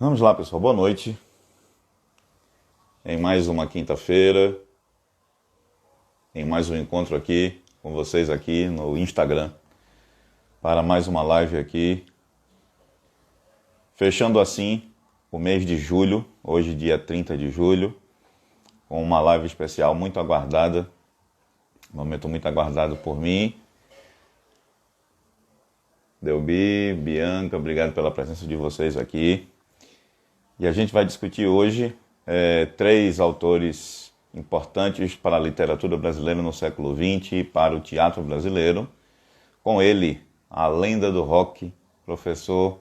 Vamos lá, pessoal. Boa noite. Em mais uma quinta-feira, em mais um encontro aqui com vocês aqui no Instagram, para mais uma live aqui. Fechando assim o mês de julho, hoje dia 30 de julho, com uma live especial muito aguardada, um momento muito aguardado por mim. Delbi, Bianca, obrigado pela presença de vocês aqui. E a gente vai discutir hoje três autores importantes para a literatura brasileira no século XX e para o teatro brasileiro. Com ele, a lenda do rock, professor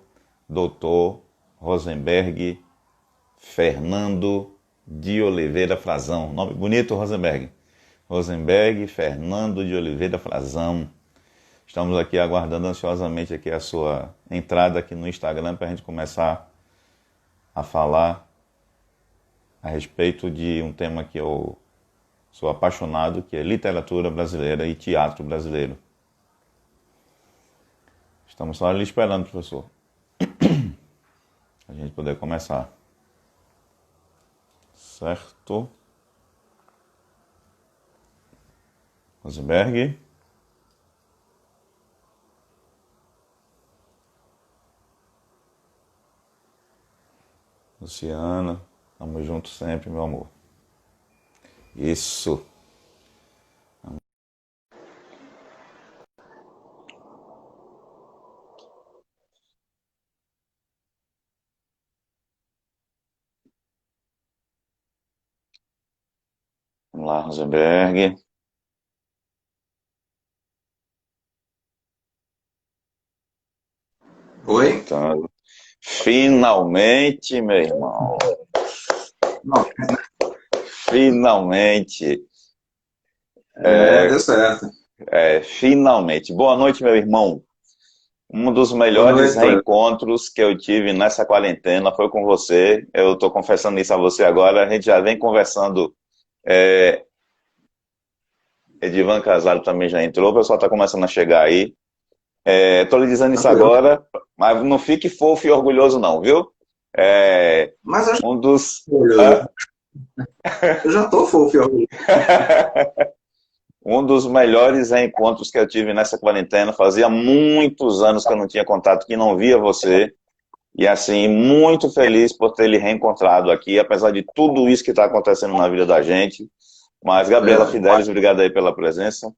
Dr. Rosenberg Fernando de Oliveira Frazão. Nome bonito, Rosenberg. Rosenberg Fernando de Oliveira Frazão. Estamos aqui aguardando ansiosamente aqui a sua entrada aqui no Instagram para a gente começar a falar a respeito de um tema que eu sou apaixonado, que é literatura brasileira e teatro brasileiro. Estamos só ali esperando, professor, a gente poder começar. Certo? Rosenberg. Luciana, tamo junto sempre, meu amor. Isso. Vamos lá, Rosenberg. Oi? Então, finalmente, meu irmão. Não, Finalmente. deu certo. Finalmente. Boa noite, meu irmão. Um dos Boa melhores noite, Cleber. reencontros que eu tive nessa quarentena foi com você. Eu estou confessando isso a você agora. A gente já vem conversando. Edivan Casado também já entrou. O pessoal está começando a chegar aí. Estou lhe dizendo isso Tranquilo. agora, mas não fique fofo e orgulhoso não, viu? É, Mas eu já um dos... tô orgulhoso. Hã? Eu já tô fofo e orgulhoso. Um dos melhores reencontros que eu tive nessa quarentena. Fazia muitos anos que eu não tinha contato, que não via você. E assim, muito feliz por ter lhe reencontrado aqui, apesar de tudo isso que está acontecendo na vida da gente. Mas, Gabriela Verdade. Fidelis, obrigado aí pela presença.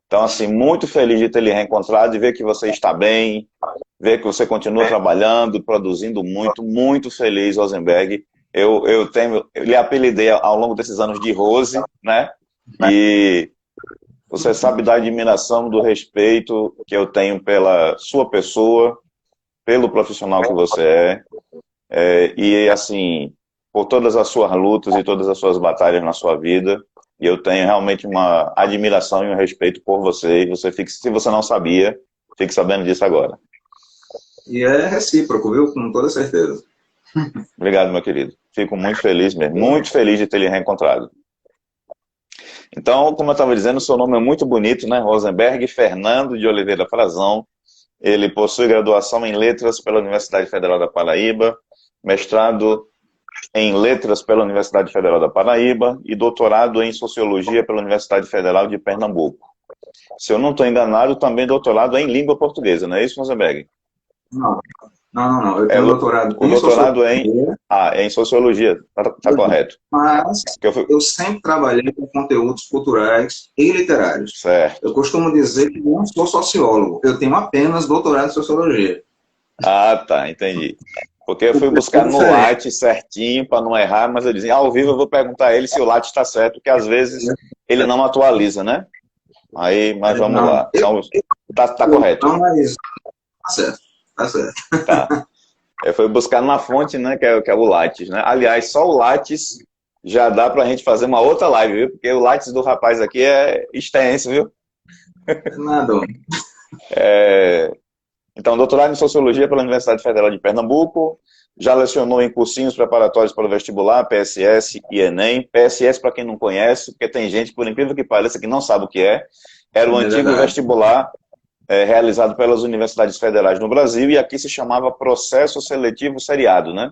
Então, assim, muito feliz de ter lhe reencontrado e ver que você está bem, ver que você continua trabalhando, produzindo muito, muito feliz, Rosenberg. Eu lhe apelidei ao longo desses anos de Rose, né? E você sabe da admiração, do respeito que eu tenho pela sua pessoa, pelo profissional que você e assim, por todas as suas lutas e todas as suas batalhas na sua vida. E eu tenho realmente uma admiração e um respeito por você. E você fique, se você não sabia, fique sabendo disso agora. E é recíproco, viu? Com toda certeza. Obrigado, meu querido. Fico muito feliz mesmo, muito feliz de ter lhe reencontrado. Então, como eu estava dizendo, o seu nome é muito bonito, né? Rosenberg Fernando de Oliveira Frazão. Ele possui graduação em Letras pela Universidade Federal da Paraíba, mestrado em Letras pela Universidade Federal da Paraíba e doutorado em Sociologia pela Universidade Federal de Pernambuco. Se eu não estou enganado, também doutorado em língua portuguesa, não é isso, Rosenberg? Não, não. Eu É, tenho doutorado o em doutorado é sociologia, em Sociologia, tá correto. mas Que eu fui, eu sempre trabalhei com conteúdos culturais e literários. Eu certo. costumo dizer que não sou sociólogo, eu tenho apenas doutorado em sociologia. Ah, tá, entendi. Porque eu fui É buscar no diferente. Lattes certinho para não errar, mas eu dizia, ao vivo eu vou perguntar a ele se o Lattes está certo, porque às vezes ele não atualiza, né? Aí, mas vamos Não, lá. Então, tá correto. não, mas tá certo, tá certo. Tá. Eu fui buscar na fonte, né, que é o Lattes, né? Aliás, só o Lattes já dá pra gente fazer uma outra live, viu? Porque o Lattes do rapaz aqui é extenso, viu? Nada. Então, doutorado em Sociologia pela Universidade Federal de Pernambuco, já lecionou em cursinhos preparatórios para o vestibular, PSS e Enem. PSS, para quem não conhece, porque tem gente, por incrível que pareça, que não sabe o que é. Era o É antigo verdade. vestibular realizado pelas universidades federais no Brasil, e aqui se chamava processo seletivo seriado, né?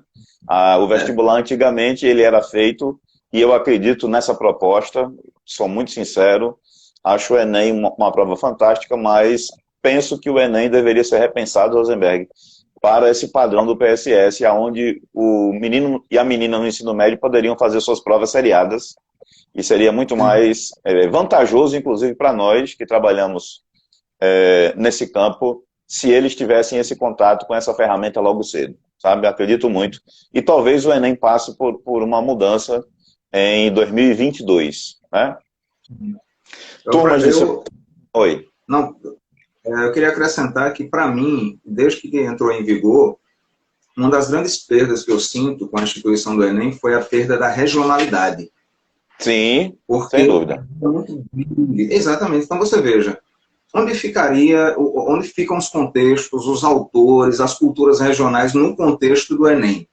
O vestibular antigamente ele era feito, e eu acredito nessa proposta, sou muito sincero, acho o Enem uma prova fantástica, mas penso que o Enem deveria ser repensado, Rosenberg, para esse padrão do PSS, onde o menino e a menina no ensino médio poderiam fazer suas provas seriadas, e seria muito mais vantajoso, inclusive, para nós que trabalhamos nesse campo, se eles tivessem esse contato com essa ferramenta logo cedo, sabe? Acredito muito. E talvez o Enem passe por uma mudança em 2022, né? Turmas de... Oi. Não, eu queria acrescentar que, para mim, desde que entrou em vigor, uma das grandes perdas que eu sinto com a instituição do Enem foi a perda da regionalidade. Sim, Porque sem dúvida. Exatamente. Então, você veja, onde ficam os contextos, os autores, as culturas regionais no contexto do Enem?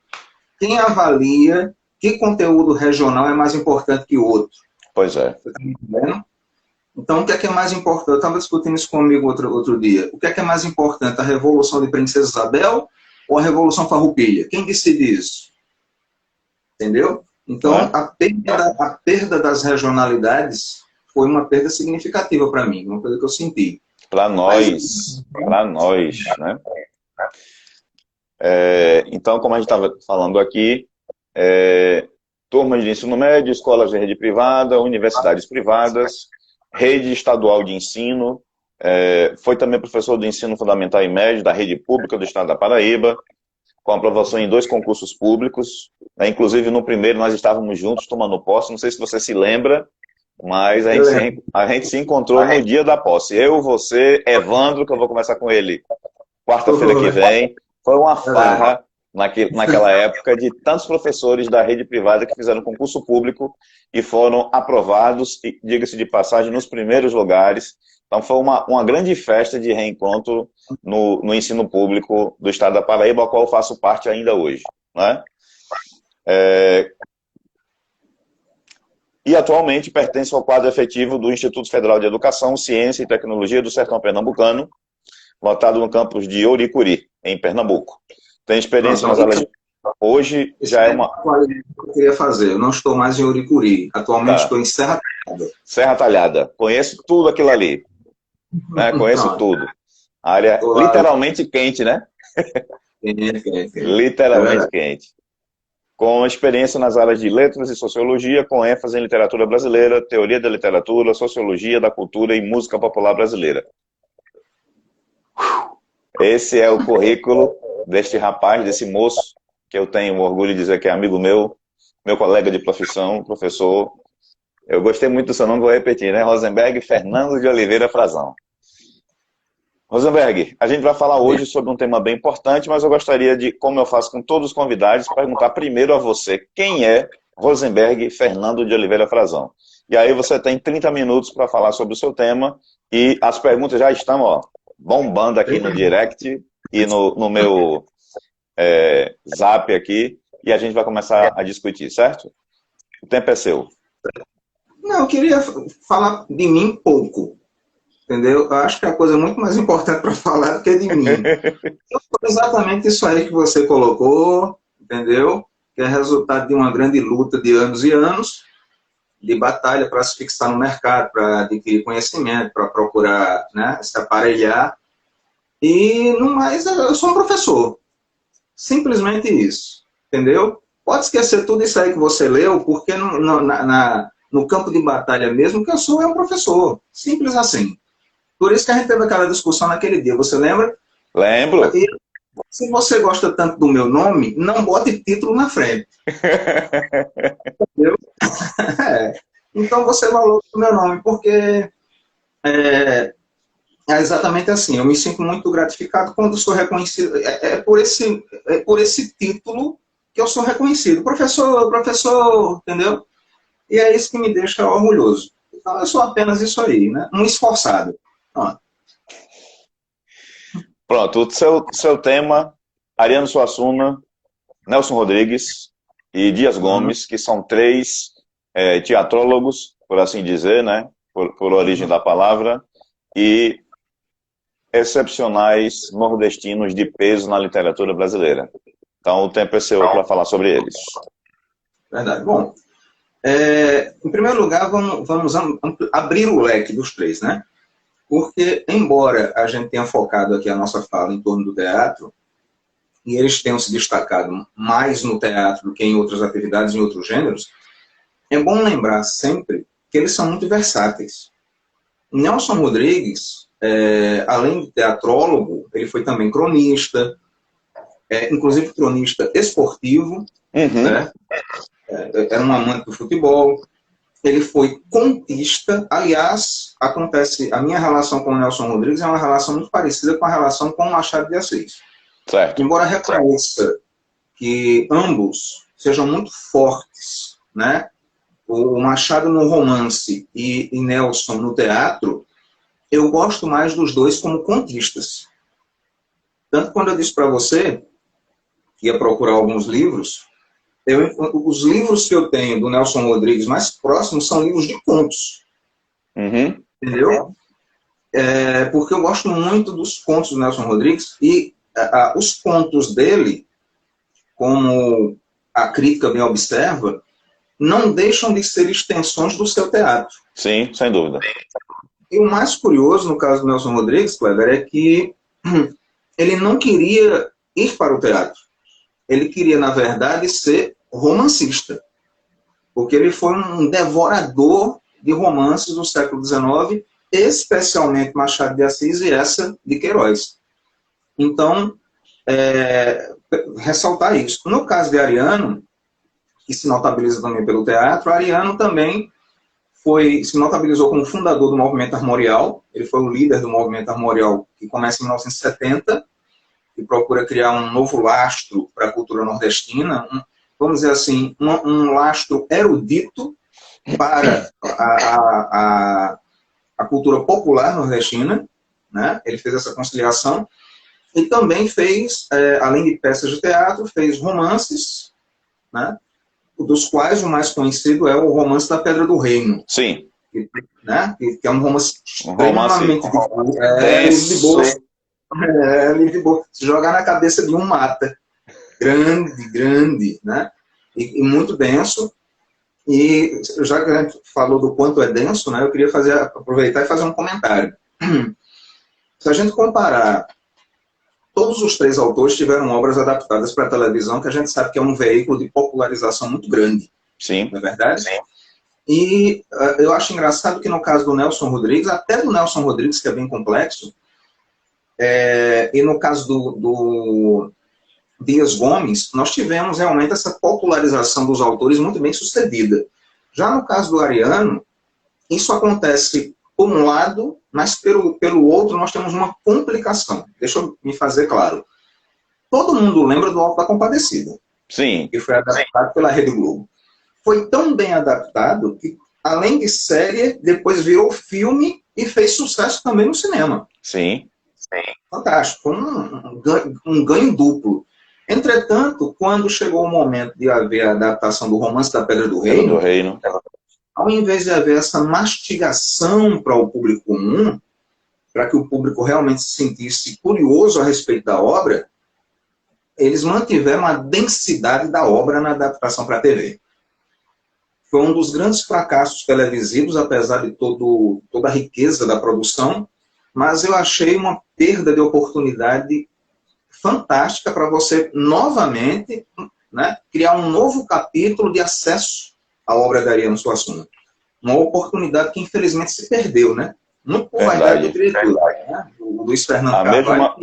Quem avalia que conteúdo regional é mais importante que o outro? Pois é. Você está me entendendo? Então, o que é mais importante? Eu estava discutindo isso comigo outro dia. O que é mais importante, a Revolução de Princesa Isabel ou a Revolução Farroupilha? Quem decide isso? Entendeu? Então, a perda das regionalidades foi uma perda significativa para mim, uma coisa que eu senti. Para nós, né? Então, como a gente estava falando aqui, turmas de ensino médio, escolas de rede privada, universidades privadas, rede estadual de ensino, foi também professor do ensino fundamental e médio da rede pública do estado da Paraíba, com aprovação em 2 concursos públicos, né? Inclusive no primeiro nós estávamos juntos tomando posse, não sei se você se lembra, mas a gente se encontrou no dia da posse. Eu, você, Evandro, que eu vou conversar com ele quarta-feira que vem. Foi uma farra naquela época de tantos professores da rede privada que fizeram concurso público e foram aprovados, e diga-se de passagem, nos primeiros lugares. Então foi uma grande festa de reencontro no ensino público do estado da Paraíba, ao qual eu faço parte ainda hoje, né? E atualmente pertence ao quadro efetivo do Instituto Federal de Educação, Ciência e Tecnologia do Sertão Pernambucano, lotado no campus de Ouricuri, em Pernambuco. Tem experiência nas aulas de... Hoje já é uma... Eu queria fazer, eu não estou mais em Ouricuri, atualmente estou em Serra Talhada. Serra Talhada, conheço tudo aquilo ali, né? Conheço tudo. A área literalmente quente, né? Literalmente quente. Com experiência nas áreas de letras e sociologia, com ênfase em literatura brasileira, teoria da literatura, sociologia da cultura e música popular brasileira. Esse é o currículo deste rapaz, desse moço, que eu tenho orgulho de dizer que é amigo meu colega de profissão, professor. Eu gostei muito do seu nome, vou repetir, né? Rosenberg Fernando de Oliveira Frazão. Rosenberg, a gente vai falar hoje sobre um tema bem importante, mas eu gostaria de, como eu faço com todos os convidados, perguntar primeiro a você, quem é Rosenberg Fernando de Oliveira Frazão? E aí você tem 30 minutos para falar sobre o seu tema, e as perguntas já estão, ó, bombando aqui no direct e no meu zap aqui, e a gente vai começar a discutir, certo? O tempo é seu. Não, eu queria falar de mim pouco. Entendeu? Eu acho que é a coisa muito mais importante para falar do que de mim. Então, foi exatamente isso aí que você colocou, entendeu? Que é resultado de uma grande luta de anos e anos, de batalha para se fixar no mercado, para adquirir conhecimento, para procurar, né, se aparelhar. E, no mais, eu sou um professor. Simplesmente isso. Entendeu? Pode esquecer tudo isso aí que você leu, porque no campo de batalha mesmo, que eu sou é um professor. Simples assim. Por isso que a gente teve aquela discussão naquele dia, você lembra? Lembro. E, se você gosta tanto do meu nome, não bote título na frente. Entendeu? Então você valoriza o meu nome, porque é exatamente assim. Eu me sinto muito gratificado quando sou reconhecido. Por esse título que eu sou reconhecido. Professor, entendeu? E é isso que me deixa orgulhoso. Então eu sou apenas isso aí, né? Um esforçado. Pronto, o seu tema, Ariano Suassuna, Nelson Rodrigues e Dias Gomes, que são 3 teatrólogos, por assim dizer, né, por origem da palavra, e excepcionais nordestinos de peso na literatura brasileira. Então, o tempo é seu para falar sobre eles. Verdade. Bom, em primeiro lugar, vamos abrir o leque dos três, né? Porque, embora a gente tenha focado aqui a nossa fala em torno do teatro, e eles tenham se destacado mais no teatro do que em outras atividades, em outros gêneros, é bom lembrar sempre que eles são muito versáteis. Nelson Rodrigues, além de teatrólogo, ele foi também cronista, inclusive cronista esportivo, né? Era um amante do futebol. Ele foi contista. Aliás, a minha relação com o Nelson Rodrigues é uma relação muito parecida com a relação com o Machado de Assis. Certo. Embora reconheça que ambos sejam muito fortes, né? O Machado no romance e Nelson no teatro, eu gosto mais dos dois como contistas. Tanto quando eu disse para você que ia procurar alguns livros, os livros que eu tenho do Nelson Rodrigues mais próximos são livros de contos. Entendeu? Porque eu gosto muito dos contos do Nelson Rodrigues e os contos dele, como a crítica bem observa, não deixam de ser extensões do seu teatro. Sim, sem dúvida. E o mais curioso, no caso do Nelson Rodrigues, Kleber, é que ele não queria ir para o teatro. Ele queria, na verdade, ser romancista. Porque ele foi um devorador de romances do século XIX, especialmente Machado de Assis e essa de Queiroz. Então, ressaltar isso. No caso de Ariano, que se notabiliza também pelo teatro, Ariano também se notabilizou como fundador do movimento armorial. Ele foi o líder do movimento armorial que começa em 1970 e procura criar um novo lastro para a cultura nordestina, vamos dizer assim, um lastro erudito para a cultura popular nordestina, né? Ele fez essa conciliação e também fez, além de peças de teatro, fez romances, né? Dos quais o mais conhecido é o Romance da Pedra do Reino. Sim. Né? Que é um romance extremamente denso. Livro de boa. Se jogar na cabeça de um mata. Grande, né? E muito denso. E já que a gente falou do quanto é denso, né, eu queria aproveitar e fazer um comentário. Se a gente comparar, todos os três autores tiveram obras adaptadas para a televisão, que a gente sabe que é um veículo de popularização muito grande. Sim. Não é verdade? Sim. E eu acho engraçado que no caso do Nelson Rodrigues, até do Nelson Rodrigues, que é bem complexo, e no caso do Dias Gomes, nós tivemos realmente essa popularização dos autores muito bem sucedida. Já no caso do Ariano, isso acontece por um lado, mas pelo outro nós temos uma complicação. Deixa eu me fazer claro. Todo mundo lembra do Alto da Compadecida. Sim. Que foi adaptado pela Rede Globo. Foi tão bem adaptado que, além de série, depois virou filme e fez sucesso também no cinema. Sim. Fantástico. Foi um ganho duplo. Entretanto, quando chegou o momento de haver a adaptação do Romance da Pedra do Reino, ao invés de haver essa mastigação para o público comum, para que o público realmente se sentisse curioso a respeito da obra, eles mantiveram a densidade da obra na adaptação para a TV. Foi um dos grandes fracassos televisivos, apesar de toda a riqueza da produção, mas eu achei uma perda de oportunidade fantástica para você, novamente, né, criar um novo capítulo de acesso à obra da Ariano Suassuna. Uma oportunidade que, infelizmente, se perdeu, né? Muito por vaidade do diretor, né? O Luiz Fernando Carvalho.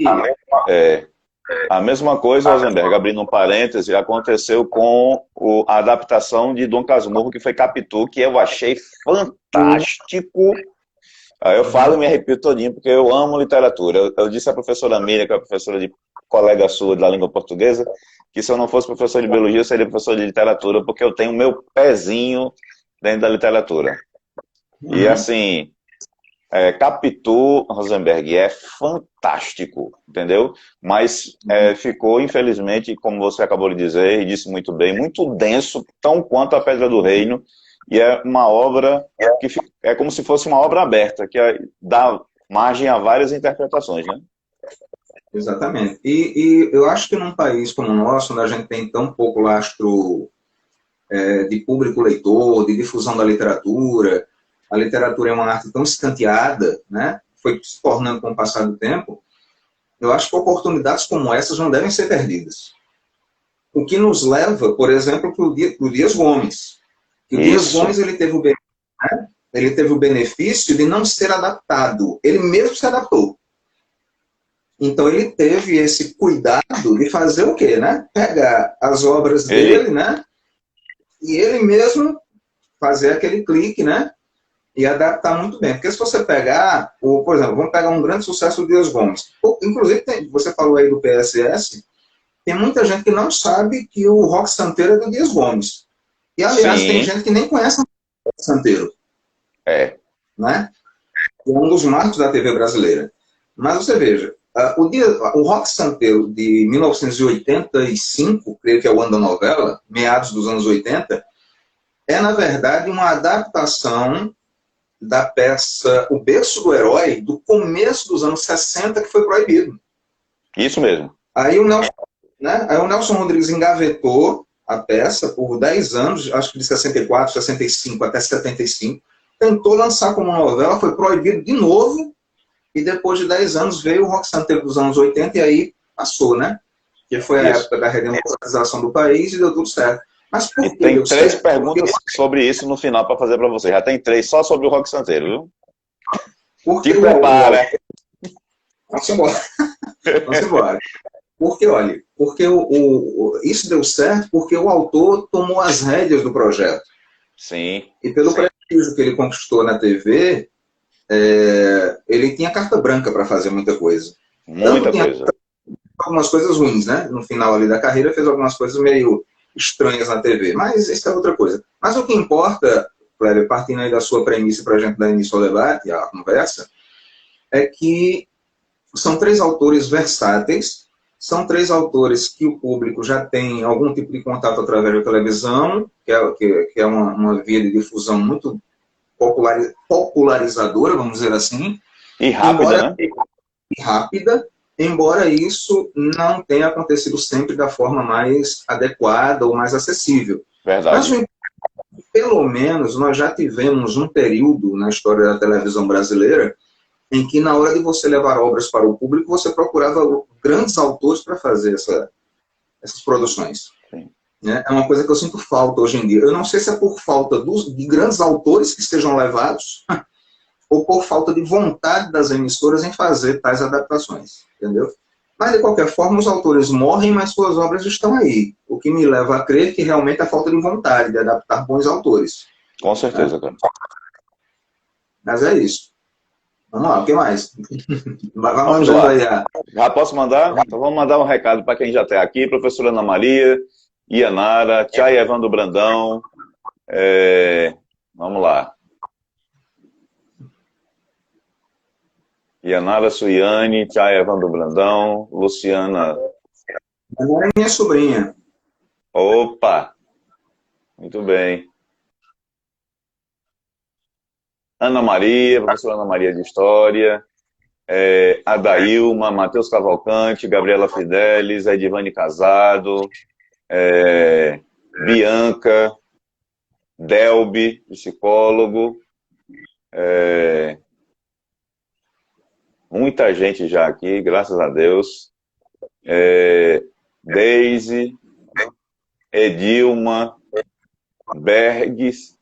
A mesma coisa, Rosenberg, abrindo um parêntese, aconteceu com a adaptação de Dom Casmurro, que foi Capitu, que eu achei fantástico. Eu falo e me arrepio todinho, porque eu amo literatura. Eu disse à professora Miriam, que é a professora de colega sua da língua portuguesa, que se eu não fosse professor de biologia, eu seria professor de literatura, porque eu tenho meu pezinho dentro da literatura. E assim, Capitu, Rosenberg, é fantástico, entendeu? Mas ficou, infelizmente, como você acabou de dizer, e disse muito bem, muito denso, tão quanto a Pedra do Reino, e é uma obra que é como se fosse uma obra aberta, que margem a várias interpretações, né? Exatamente. E eu acho que num país como o nosso, onde a gente tem tão pouco lastro de público leitor, de difusão da literatura, a literatura é uma arte tão escanteada, né? Foi se tornando com o passar do tempo, eu acho que oportunidades como essas não devem ser perdidas. O que nos leva, por exemplo, para o Dias Gomes. Que o Dias Isso. Gomes ele teve o benefício de não ser adaptado. Ele mesmo se adaptou. Então ele teve esse cuidado de fazer o quê, né? Pegar as obras dele, né? E ele mesmo fazer aquele clique, né? E adaptar muito bem. Porque se você pegar, por exemplo, vamos pegar um grande sucesso do Dias Gomes. Inclusive, você falou aí do PSS, tem muita gente que não sabe que o Rock Santeiro é do Dias Gomes. E, aliás, Sim. tem gente que nem conhece o Rock Santeiro. É. Né? É um dos marcos da TV brasileira. Mas você veja, o Rock Santeiro de 1985, creio que é o ano da novela, meados dos anos 80, é, na verdade, uma adaptação da peça O Berço do Herói, do começo dos anos 60, que foi proibido. Isso mesmo. Aí o Nelson Rodrigues engavetou a peça por 10 anos, acho que de 64, 65 até 75, tentou lançar como novela, foi proibido de novo, e depois de 10 anos veio o Rock Santeiro dos anos 80, e aí passou, né? Que foi a época da redemocratização do país e deu tudo certo. Mas por que tem 3 perguntas sobre isso no final para fazer para você. Já tem 3 só sobre o Rock Santeiro, viu? Porque te prepara. Vamos embora. Vamos embora. Porque, olha, isso deu certo porque o autor tomou as rédeas do projeto. Sim. E pelo prestígio que ele conquistou na TV, ele tinha carta branca para fazer muita coisa. Muita coisa. Algumas coisas ruins, né? No final ali da carreira, fez algumas coisas meio estranhas na TV. Mas isso é outra coisa. Mas o que importa, Cléber, partindo aí da sua premissa para a gente dar início ao debate, à conversa, é que são 3 autores versáteis, são 3 autores que o público já tem algum tipo de contato através da televisão, que é uma via de difusão muito popularizadora, vamos dizer assim. E rápida, né? E rápida, embora isso não tenha acontecido sempre da forma mais adequada ou mais acessível. Verdade. Mas, pelo menos, nós já tivemos um período na história da televisão brasileira em que, na hora de você levar obras para o público, você procurava grandes autores para fazer essas produções. Sim. É uma coisa que eu sinto falta hoje em dia. Eu não sei se é por falta de grandes autores que sejam levados ou por falta de vontade das emissoras em fazer tais adaptações, entendeu? Mas, de qualquer forma, os autores morrem, mas suas obras estão aí. O que me leva a crer que realmente é falta de vontade de adaptar bons autores. Com certeza, cara. Mas é isso. Vamos lá, o que mais? Vamos lá. Já posso mandar? Então vamos mandar um recado para quem já está aqui. Professora Ana Maria, Ianara, Tchai Evandro Brandão. Vamos lá. Ianara Suiane, Tchai Evandro Brandão, Luciana. Agora é minha sobrinha. Opa! Muito bem. Ana Maria, professora Ana Maria de História, Adailma, Matheus Cavalcante, Gabriela Fidelis, Edivane Casado, Bianca, Delbi, psicólogo, muita gente já aqui, graças a Deus, Deise, Edilma, Bergs,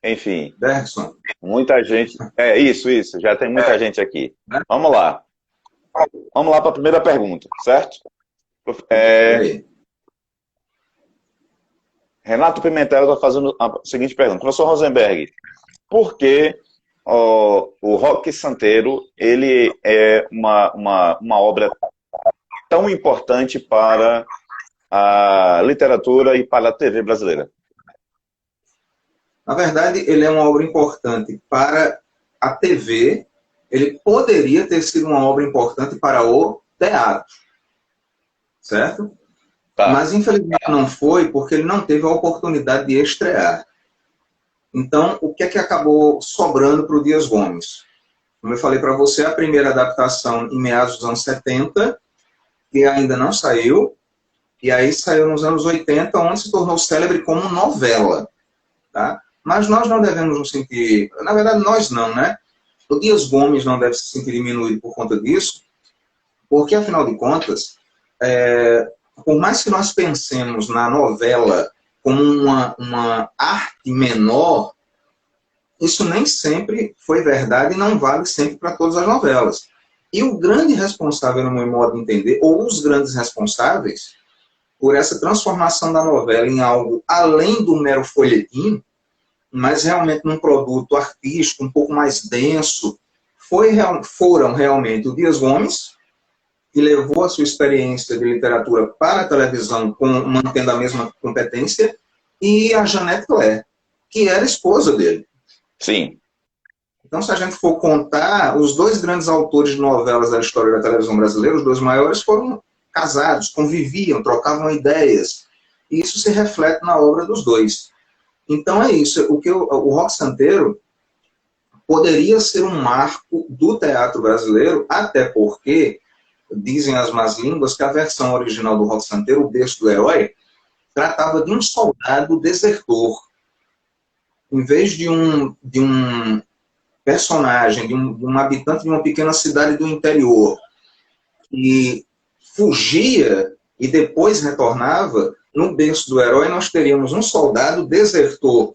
enfim, Bergson. Muita gente. Isso, já tem muita gente aqui. Vamos lá. Vamos lá para a primeira pergunta, certo? Renato Pimentel está fazendo a seguinte pergunta. Professor Rosenberg, por que o Rock Santeiro ele é uma obra tão importante para a literatura e para a TV brasileira? Na verdade, ele é uma obra importante para a TV, ele poderia ter sido uma obra importante para o teatro, certo? Tá. Mas, infelizmente, não foi, porque ele não teve a oportunidade de estrear. Então, o que é que acabou sobrando para o Dias Gomes? Como eu falei para você, a primeira adaptação em meados dos anos 70, que ainda não saiu, e aí saiu nos anos 80, onde se tornou célebre como novela. Tá? Mas nós não devemos nos sentir... Na verdade, nós não, né? O Dias Gomes não deve se sentir diminuído por conta disso, porque, afinal de contas, por mais que nós pensemos na novela como uma arte menor, isso nem sempre foi verdade e não vale sempre para todas as novelas. E o grande responsável, no meu modo de entender, ou os grandes responsáveis, por essa transformação da novela em algo além do mero folhetim, mas realmente num produto artístico um pouco mais denso, foram realmente o Dias Gomes, que levou a sua experiência de literatura para a televisão, mantendo a mesma competência, e a Jeanette Claire, que era esposa dele. Sim. Então, se a gente for contar, os dois grandes autores de novelas da história da televisão brasileira, os dois maiores, foram casados, conviviam, trocavam ideias. E isso se reflete na obra dos dois. Então é isso. O Roque Santeiro poderia ser um marco do teatro brasileiro, até porque, dizem as más línguas, que a versão original do Roque Santeiro, O Berço do Herói, tratava de um soldado desertor. Em vez de um personagem, de um habitante de uma pequena cidade do interior, que fugia e depois retornava, no Berço do Herói nós teríamos um soldado desertor.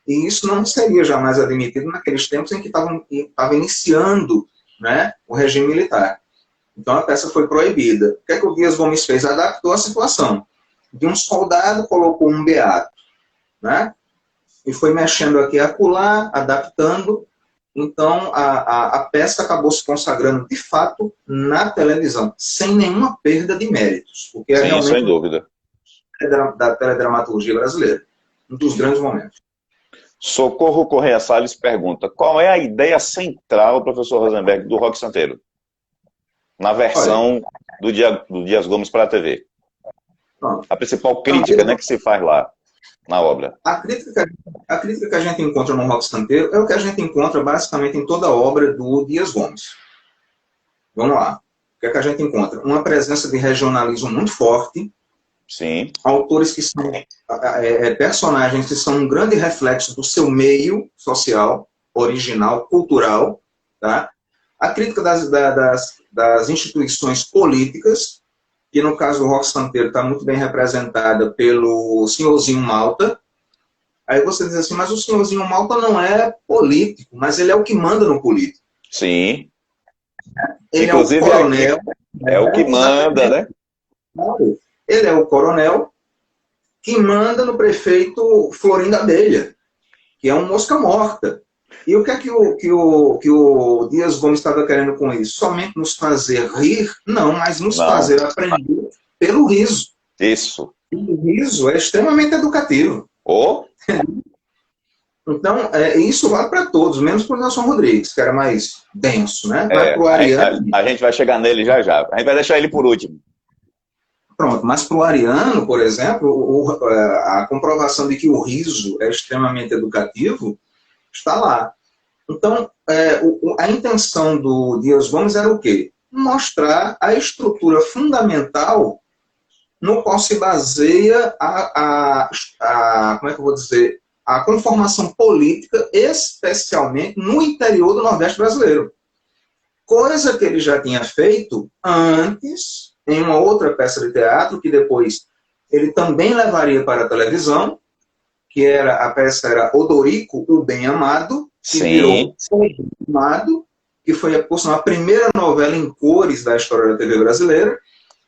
E isso não seria jamais admitido naqueles tempos em que estava iniciando, né, o regime militar. Então a peça foi proibida. O que é que o Dias Gomes fez? Adaptou a situação. De um soldado colocou um beato, né? E foi mexendo aqui e acolá, adaptando. Então a peça acabou se consagrando de fato na televisão, sem nenhuma perda de méritos. Porque é realmente sem dúvida. Da teledramaturgia brasileira. Um dos grandes momentos. Socorro Correia Salles pergunta: qual é a ideia central, professor Rosenberg, do Roque Santeiro? Na versão do Dias Gomes para a TV. Pronto. A principal crítica, né, que se faz lá na obra. A crítica que a gente encontra no Roque Santeiro é o que a gente encontra basicamente em toda a obra do Dias Gomes. Vamos lá. O que é que a gente encontra? Uma presença de regionalismo muito forte. Sim. Autores que são personagens que são um grande reflexo do seu meio social, original, cultural. Tá? A crítica das instituições políticas, que no caso do Roque Santeiro está muito bem representada pelo senhorzinho Malta. Aí você diz assim, mas o senhorzinho Malta não é político, mas ele é o que manda no político. Sim. Ele inclusive, é o coronel. É o que manda, né? Ele é o coronel que manda no prefeito Florinda Abelha, que é um mosca morta. E o que é que o Dias Gomes estava querendo com isso? Somente nos fazer rir? Não, mas nos fazer aprender pelo riso. Isso. E o riso é extremamente educativo. Oh. Então, isso vale para todos, menos para o Nelson Rodrigues, que era mais denso, né? Mas pro Ariano, a gente vai chegar nele já já. A gente vai deixar ele por último. Pronto, mas para o Ariano, por exemplo, a comprovação de que o riso é extremamente educativo está lá. Então, a intenção do Dias Gomes era o quê? Mostrar a estrutura fundamental no qual se baseia como é que eu vou dizer, a conformação política, especialmente no interior do Nordeste brasileiro. Coisa que ele já tinha feito antes, em uma outra peça de teatro, que depois ele também levaria para a televisão, que a peça era Odorico, o Bem Amado, que virou O Bem Amado, que foi, por sinal, a primeira novela em cores da história da TV brasileira.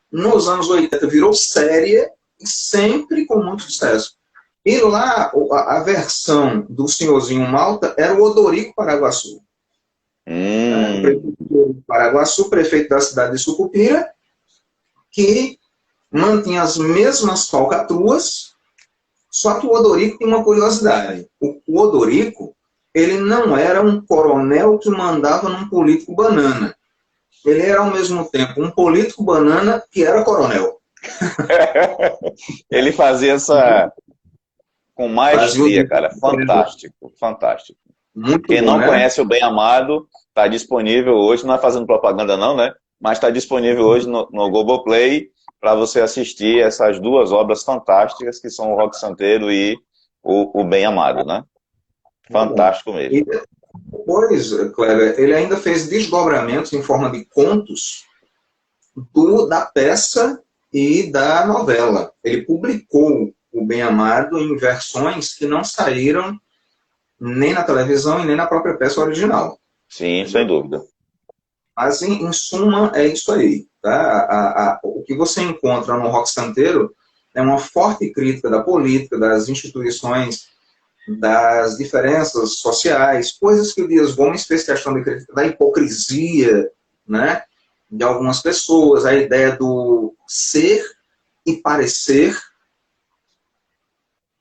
Nos anos 80 virou série e sempre com muito sucesso. E lá, a versão do senhorzinho Malta era o Odorico Paraguaçu. Paraguaçu, prefeito da cidade de Sucupira, que mantinha as mesmas falcatruas, só que o Odorico tem uma curiosidade. O Odorico, ele não era um coronel que mandava num político banana. Ele era, ao mesmo tempo, um político banana que era coronel. Ele fazia essa... com maestria, cara. Fantástico, fantástico. Muito Quem bom, não né? conhece o Bem Amado, está disponível hoje, não é fazendo propaganda não, né? Mas está disponível hoje no Globoplay para você assistir essas duas obras fantásticas que são o Roque Santeiro e o Bem Amado, né? Muito bom. Fantástico mesmo. E depois, Kleber, ele ainda fez desdobramentos em forma de contos da peça e da novela. Ele publicou o Bem Amado em versões que não saíram nem na televisão e nem na própria peça original. Sim, sem Entendeu? dúvida. Mas, em suma, é isso aí. Tá? O que você encontra no Roque Santeiro é uma forte crítica da política, das instituições, das diferenças sociais, coisas que o Dias Gomes fez questão de crítica da hipocrisia, né, de algumas pessoas, a ideia do ser e parecer,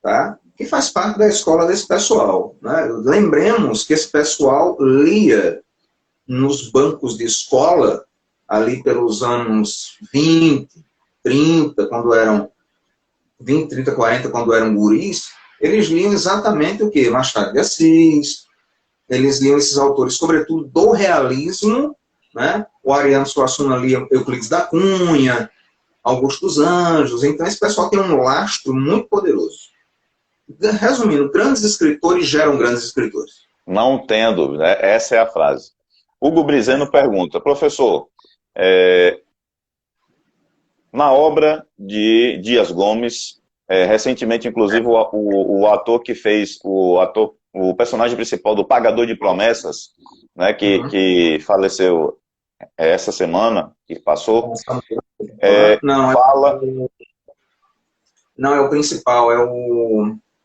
tá? Que faz parte da escola desse pessoal. Né? Lembremos que esse pessoal lia nos bancos de escola, ali pelos anos 20, 30, quando eram 20, 30, 40, quando eram guris, eles liam exatamente o quê? Machado de Assis, eles liam esses autores, sobretudo do realismo, né? O Ariano Suassuna lia Euclides da Cunha, Augusto dos Anjos, então esse pessoal tem um lastro muito poderoso. Resumindo, grandes escritores geram grandes escritores. Não tenha dúvida, essa é a frase. Hugo Brizeno pergunta, professor, na obra de Dias Gomes, recentemente, inclusive, o ator que fez o personagem principal do Pagador de Promessas, né, que faleceu essa semana, que passou, Não, fala... Não é o principal,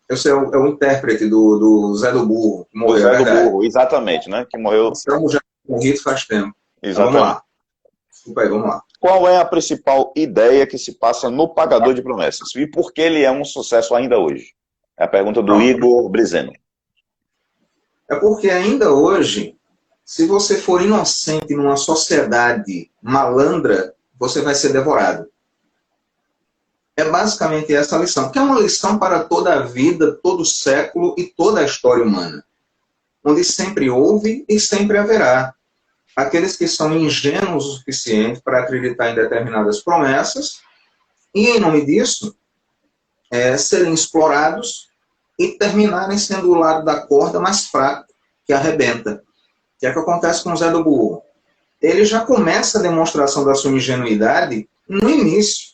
eu sei, é o intérprete do Zé do Burro, que Do morreu, é Zé do verdade. Burro, exatamente, né, que morreu... Estamos já morridos faz tempo. Então, vamos Exatamente. lá. Desculpa aí, vamos lá. Qual é a principal ideia que se passa no Pagador de Promessas? E por que ele é um sucesso ainda hoje? É a pergunta do Pronto. Igor Brizeno. É porque ainda hoje, se você for inocente numa sociedade malandra, você vai ser devorado. É basicamente essa a lição, que é uma lição para toda a vida, todo o século e toda a história humana, onde sempre houve e sempre haverá aqueles que são ingênuos o suficiente para acreditar em determinadas promessas e, em nome disso, serem explorados e terminarem sendo o lado da corda mais fraco, que arrebenta. O que é que acontece com o Zé do Burro? Ele já começa a demonstração da sua ingenuidade no início.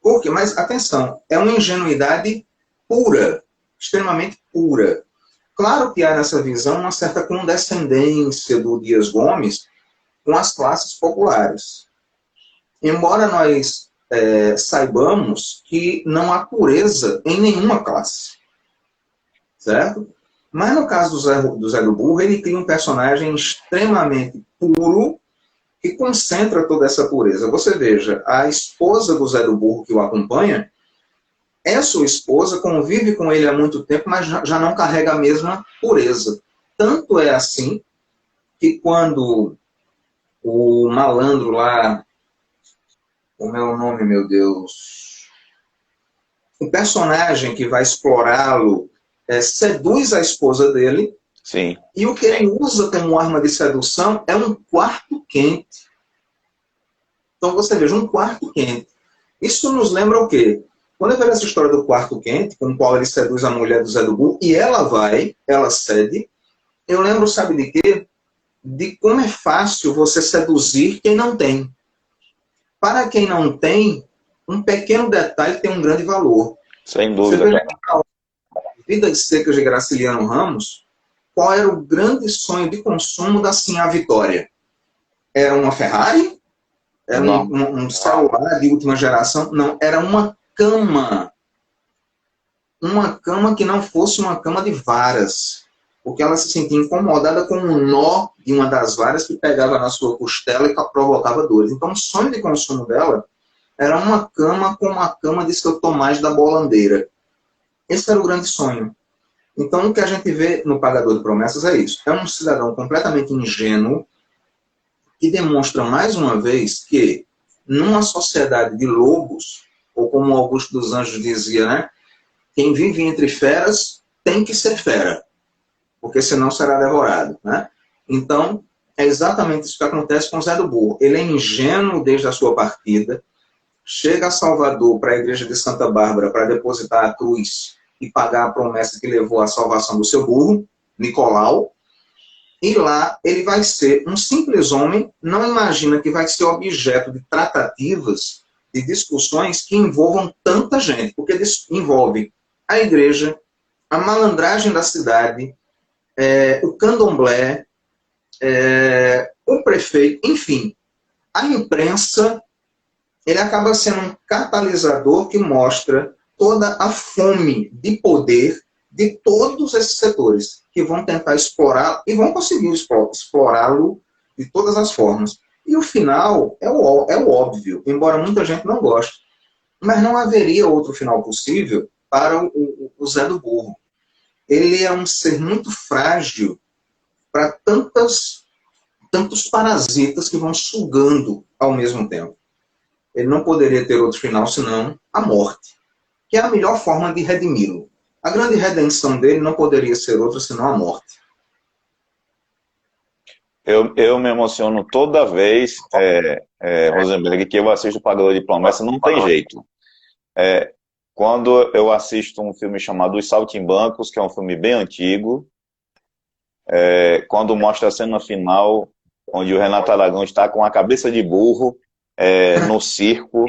Por quê? Mas, atenção, é uma ingenuidade pura, extremamente pura. Claro que há nessa visão uma certa condescendência do Dias Gomes com as classes populares. Embora nós saibamos que não há pureza em nenhuma classe. Certo? Mas no caso do Zé do Burro, ele cria um personagem extremamente puro que concentra toda essa pureza. Você veja, a esposa do Zé do Burro que o acompanha é sua esposa, convive com ele há muito tempo, mas já não carrega a mesma pureza. Tanto é assim que quando o malandro lá, como é o nome, meu Deus? O personagem que vai explorá-lo seduz a esposa dele. Sim. E o que ele usa como arma de sedução é um quarto quente. Então você veja, um quarto quente. Isso nos lembra o quê? Quando eu vejo essa história do quarto quente, com o qual ele seduz a mulher do Zé do Burro, e ela cede, eu lembro, sabe de quê? De como é fácil você seduzir quem não tem. Para quem não tem, um pequeno detalhe tem um grande valor. Sem dúvida. Você veja a Vidas Secas de Graciliano Ramos, qual era o grande sonho de consumo da Sinhá Vitória? Era uma Ferrari? Era um celular de última geração? Não, era uma cama. Uma cama que não fosse uma cama de varas. Porque ela se sentia incomodada com um nó de uma das varas que pegava na sua costela e provocava dores. Então, o sonho de consumo dela era uma cama como a cama de seu Tomás da Bolandeira. Esse era o grande sonho. Então, o que a gente vê no Pagador de Promessas é isso. É um cidadão completamente ingênuo que demonstra, mais uma vez, que numa sociedade de lobos, ou como Augusto dos Anjos dizia, né? Quem vive entre feras tem que ser fera. porque senão será devorado, né? Então, é exatamente isso que acontece com o Zé do Burro. Ele é ingênuo desde a sua partida, chega a Salvador para a igreja de Santa Bárbara para depositar a cruz e pagar a promessa que levou à salvação do seu burro, Nicolau, e lá ele vai ser um simples homem, não imagina que vai ser objeto de tratativas, de discussões que envolvam tanta gente, porque envolve a igreja, a malandragem da cidade, o candomblé, o prefeito, enfim, a imprensa, ele acaba sendo um catalisador que mostra toda a fome de poder de todos esses setores, que vão tentar explorar, e vão conseguir explorá-lo de todas as formas. E o final é o óbvio, embora muita gente não goste. Mas não haveria outro final possível para o Zé do Burro. Ele é um ser muito frágil para tantos parasitas que vão sugando ao mesmo tempo. Ele não poderia ter outro final senão a morte, que é a melhor forma de redimi-lo. A grande redenção dele não poderia ser outra senão a morte. Eu me emociono toda vez, Rosenberg, que eu assisto o Pagador de Promessa, não tem jeito. Quando eu assisto um filme chamado Os Saltimbancos, que é um filme bem antigo, quando mostra a cena final, onde o Renato Aragão está com a cabeça de burro no circo,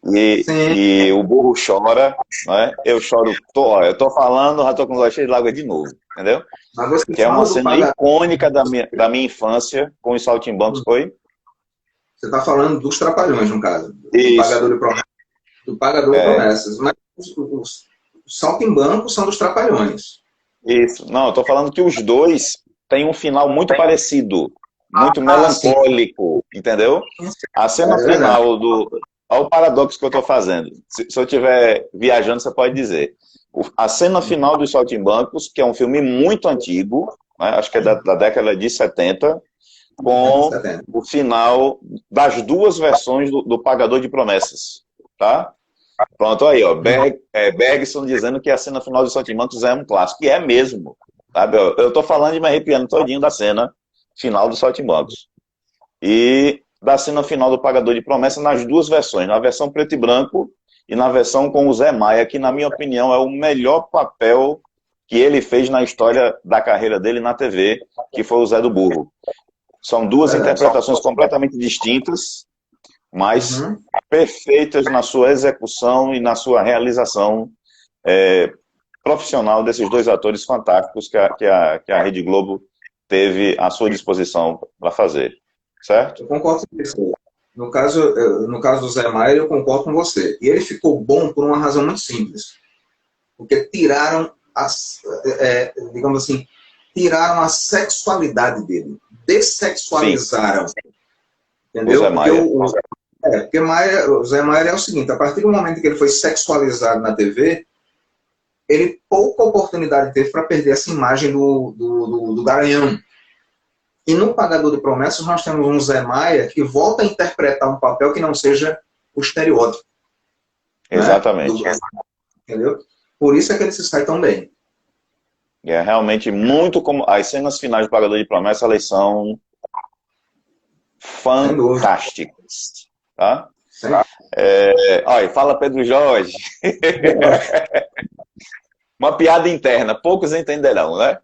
e o burro chora, né? Eu choro, eu tô falando, já tô com os olhos cheios de lágua de novo, entendeu? Que é uma cena icônica da minha infância com os Saltimbancos, foi? Você está falando dos Trapalhões, no caso. Isso. Do Pagador de Promessas. Mas os Saltimbancos são dos Trapalhões. Isso. Não, eu tô falando que os dois têm um final muito parecido, muito melancólico, entendeu? A cena final Olha o paradoxo que eu estou fazendo. Se eu estiver viajando, você pode dizer. A cena final dos Saltimbancos, que é um filme muito antigo, né, acho que é da década de 70, com o final das duas versões do Pagador de Promessas. Tá? Pronto, aí, ó. Bergson dizendo que a cena final dos Saltimbancos é um clássico. E é mesmo. Sabe? Eu estou falando e me arrepiando todinho da cena final dos Saltimbancos. E da cena final do Pagador de Promessa nas duas versões, na versão preto e branco e na versão com o Zé Maia, que na minha opinião é o melhor papel que ele fez na história da carreira dele na TV, que foi o Zé do Burro. São duas interpretações completamente distintas, mas perfeitas na sua execução e na sua realização profissional desses dois atores fantásticos que a Rede Globo teve à sua disposição para fazer. Certo? Eu concordo com você. No caso do Zé Maia, eu concordo com você. E ele ficou bom por uma razão muito simples. Porque tiraram digamos assim, tiraram a sexualidade dele. Dessexualizaram. Sim. Entendeu? O Zé Maia. Porque o Zé Maia é o seguinte, a partir do momento que ele foi sexualizado na TV, ele pouca oportunidade teve para perder essa imagem do Garanhão. E no Pagador de Promessas nós temos um Zé Maia que volta a interpretar um papel que não seja o estereótipo. Exatamente. Né? Entendeu? Por isso é que ele se sai tão bem. É realmente muito como... As cenas finais do Pagador de Promessas, elas são fantásticas. Tá? Olha, fala Pedro Jorge. Uma piada interna, poucos entenderão, né?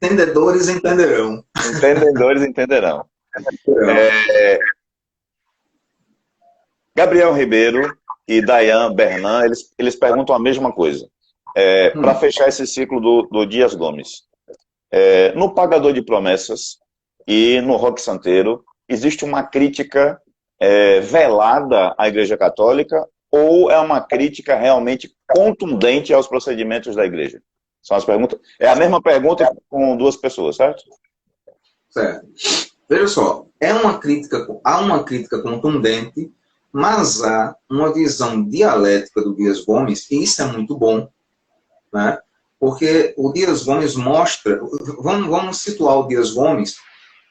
Entendedores entenderão. Entendedores entenderão. Gabriel Ribeiro e Dayan Bernan, eles perguntam a mesma coisa. Para fechar esse ciclo do Dias Gomes. No Pagador de Promessas e no Roque Santeiro, existe uma crítica velada à Igreja Católica ou é uma crítica realmente contundente aos procedimentos da Igreja? São as perguntas. É a mesma pergunta com duas pessoas, certo? Certo. Veja só, há uma crítica contundente, mas há uma visão dialética do Dias Gomes, e isso é muito bom, né? Porque o Dias Gomes mostra... Vamos situar o Dias Gomes,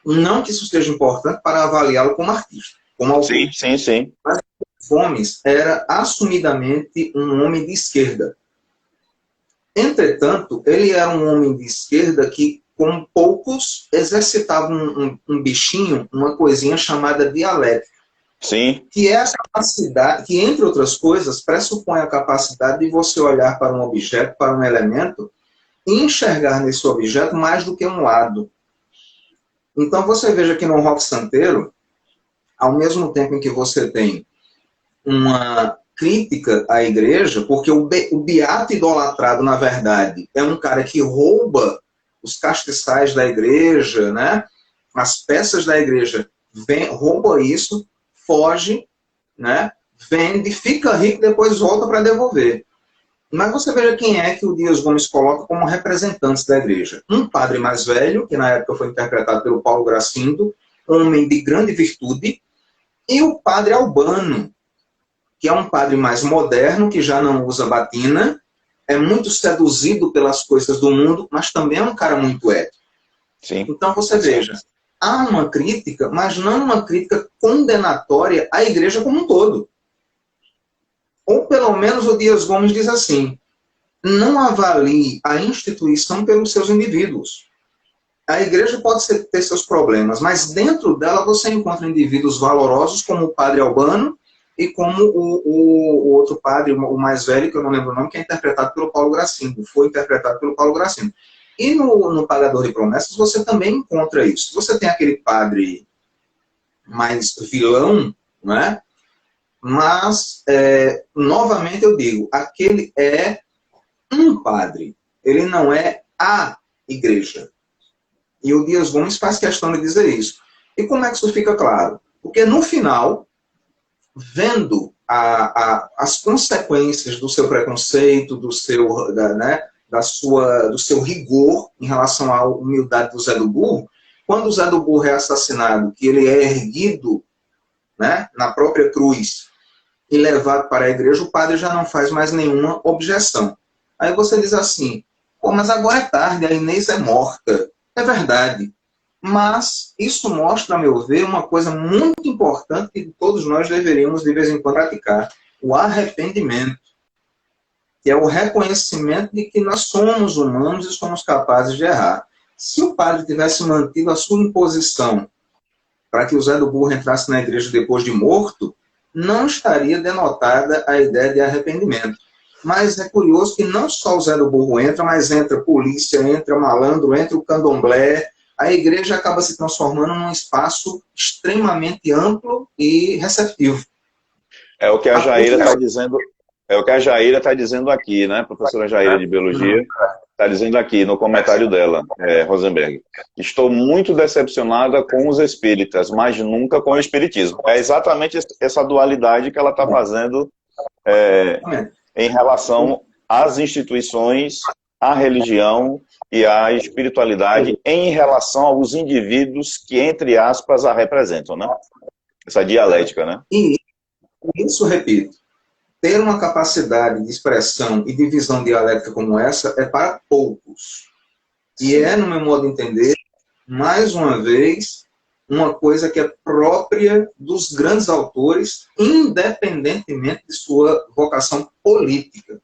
não que isso seja importante para avaliá-lo como artista, como autor. Sim. Mas o Dias Gomes era assumidamente um homem de esquerda. Entretanto, ele era um homem de esquerda que, como poucos, exercitava um bichinho, uma coisinha chamada dialética. Sim. Que é a capacidade, que, entre outras coisas, pressupõe a capacidade de você olhar para um objeto, para um elemento, e enxergar nesse objeto mais do que um lado. Então, você veja que no rock santeiro, ao mesmo tempo em que você tem uma crítica à igreja, porque o beato idolatrado, na verdade, é um cara que rouba os castiçais da igreja, né? As peças da igreja, rouba isso, foge, né? Vende, fica rico, depois volta para devolver. Mas você veja quem é que o Dias Gomes coloca como representantes da igreja. Um padre mais velho, que na época foi interpretado pelo Paulo Gracindo, homem de grande virtude, e o padre Albano, que é um padre mais moderno, que já não usa batina, é muito seduzido pelas coisas do mundo, mas também é um cara muito ético. Sim. Então você veja, há uma crítica, mas não uma crítica condenatória à igreja como um todo. Ou pelo menos o Dias Gomes diz assim, não avalie a instituição pelos seus indivíduos. A igreja pode ter seus problemas, mas dentro dela você encontra indivíduos valorosos como o padre Albano e como o outro padre, o mais velho, que eu não lembro o nome, que é interpretado pelo Paulo Gracindo. Foi interpretado pelo Paulo Gracindo. E no Pagador de Promessas você também encontra isso. Você tem aquele padre mais vilão, né? Mas, novamente eu digo, aquele é um padre. Ele não é a igreja. E o Dias Gomes faz questão de dizer isso. E como é que isso fica claro? Porque no final, vendo as consequências do seu preconceito, do seu rigor em relação à humildade do Zé do Burro, quando o Zé do Burro é assassinado, que ele é erguido, né, na própria cruz e levado para a igreja, o padre já não faz mais nenhuma objeção. Aí você diz assim, pô, mas agora é tarde, a Inês é morta. É verdade. Mas isso mostra, a meu ver, uma coisa muito importante que todos nós deveríamos, de vez em quando, praticar. O arrependimento. Que é o reconhecimento de que nós somos humanos e somos capazes de errar. Se o padre tivesse mantido a sua imposição para que o Zé do Burro entrasse na igreja depois de morto, não estaria denotada a ideia de arrependimento. Mas é curioso que não só o Zé do Burro entra, mas entra polícia, entra malandro, entra o candomblé. A igreja acaba se transformando num espaço extremamente amplo e receptivo. É o que a Jaira está dizendo. É o que a Jaira está dizendo aqui, né? A professora Jaira de Biologia está dizendo aqui no comentário dela, Rosenberg. Estou muito decepcionada com os espíritas, mas nunca com o espiritismo. É exatamente essa dualidade que ela está fazendo em relação às instituições, à religião e à espiritualidade em relação aos indivíduos que, entre aspas, a representam, né? Essa dialética, né? E isso, repito, ter uma capacidade de expressão e de visão dialética como essa é para poucos. E é, no meu modo de entender, mais uma vez, uma coisa que é própria dos grandes autores, independentemente de sua vocação política.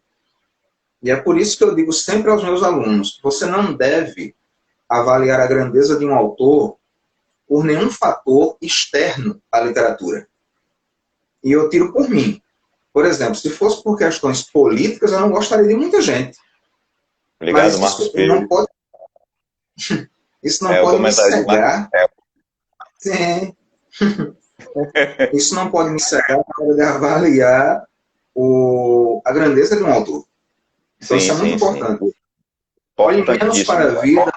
E é por isso que eu digo sempre aos meus alunos, você não deve avaliar a grandeza de um autor por nenhum fator externo à literatura. E eu tiro por mim. Por exemplo, se fosse por questões políticas, eu não gostaria de muita gente. Obrigado, mas Marcos isso Pedro. não pode, isso não pode me cegar. Sim. Isso não pode me cegar na hora de avaliar a grandeza de um autor. Então isso é muito importante. Olhe menos para a vida,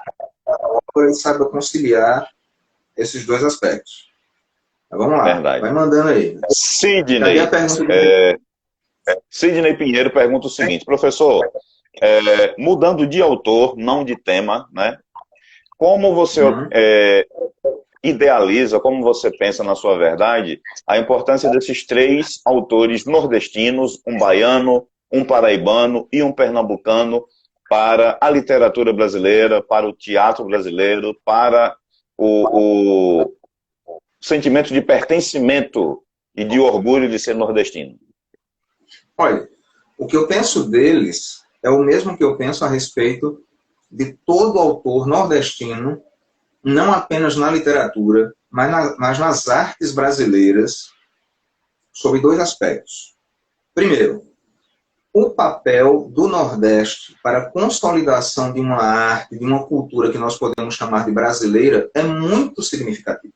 para saiba conciliar esses dois aspectos. Mas vamos lá, Verdade. Vai mandando aí. Sidney Pinheiro pergunta o seguinte, professor, mudando de autor, não de tema, né? Como você idealiza, como você pensa na sua verdade, a importância desses três autores nordestinos, um baiano, um paraibano e um pernambucano, para a literatura brasileira, para o teatro brasileiro, para o sentimento de pertencimento e de orgulho de ser nordestino? Olha, o que eu penso deles é o mesmo que eu penso a respeito de todo autor nordestino, não apenas na literatura, mas nas artes brasileiras, sobre dois aspectos. Primeiro, o papel do Nordeste para a consolidação de uma arte, de uma cultura que nós podemos chamar de brasileira, é muito significativo.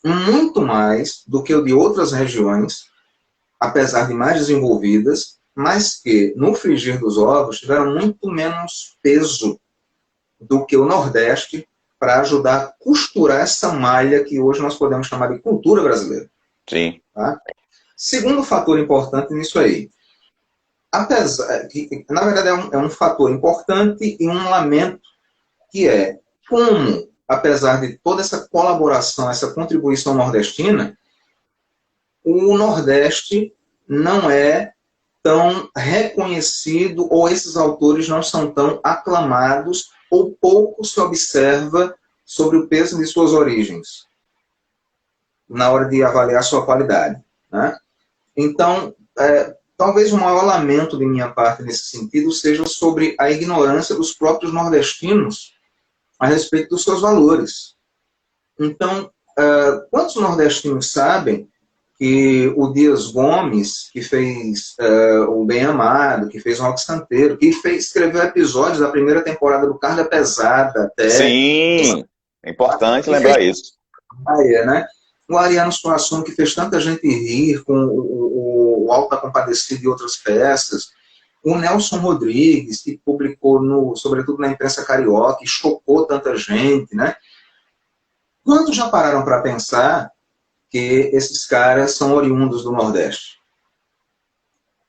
Muito mais do que o de outras regiões, apesar de mais desenvolvidas, mas que, no frigir dos ovos, tiveram muito menos peso do que o Nordeste para ajudar a costurar essa malha que hoje nós podemos chamar de cultura brasileira. Sim. Tá? Segundo fator importante nisso aí, apesar que, na verdade, é um fator importante e um lamento, que é como, apesar de toda essa colaboração, essa contribuição nordestina, o Nordeste não é tão reconhecido, ou esses autores não são tão aclamados, ou pouco se observa sobre o peso de suas origens, na hora de avaliar sua qualidade. Né? Então, talvez o maior lamento de minha parte nesse sentido seja sobre a ignorância dos próprios nordestinos a respeito dos seus valores. Então, quantos nordestinos sabem que o Dias Gomes, que fez o Bem Amado, que fez o Roque Santeiro, que escreveu episódios da primeira temporada do Carga Pesada até... Sim, é importante lembrar isso. Né? O Ariano Suassuna, que fez tanta gente rir com o Alto da Compadecida e outras peças. O Nelson Rodrigues, que publicou, sobretudo na imprensa carioca, e chocou tanta gente. Né? Quantos já pararam para pensar que esses caras são oriundos do Nordeste?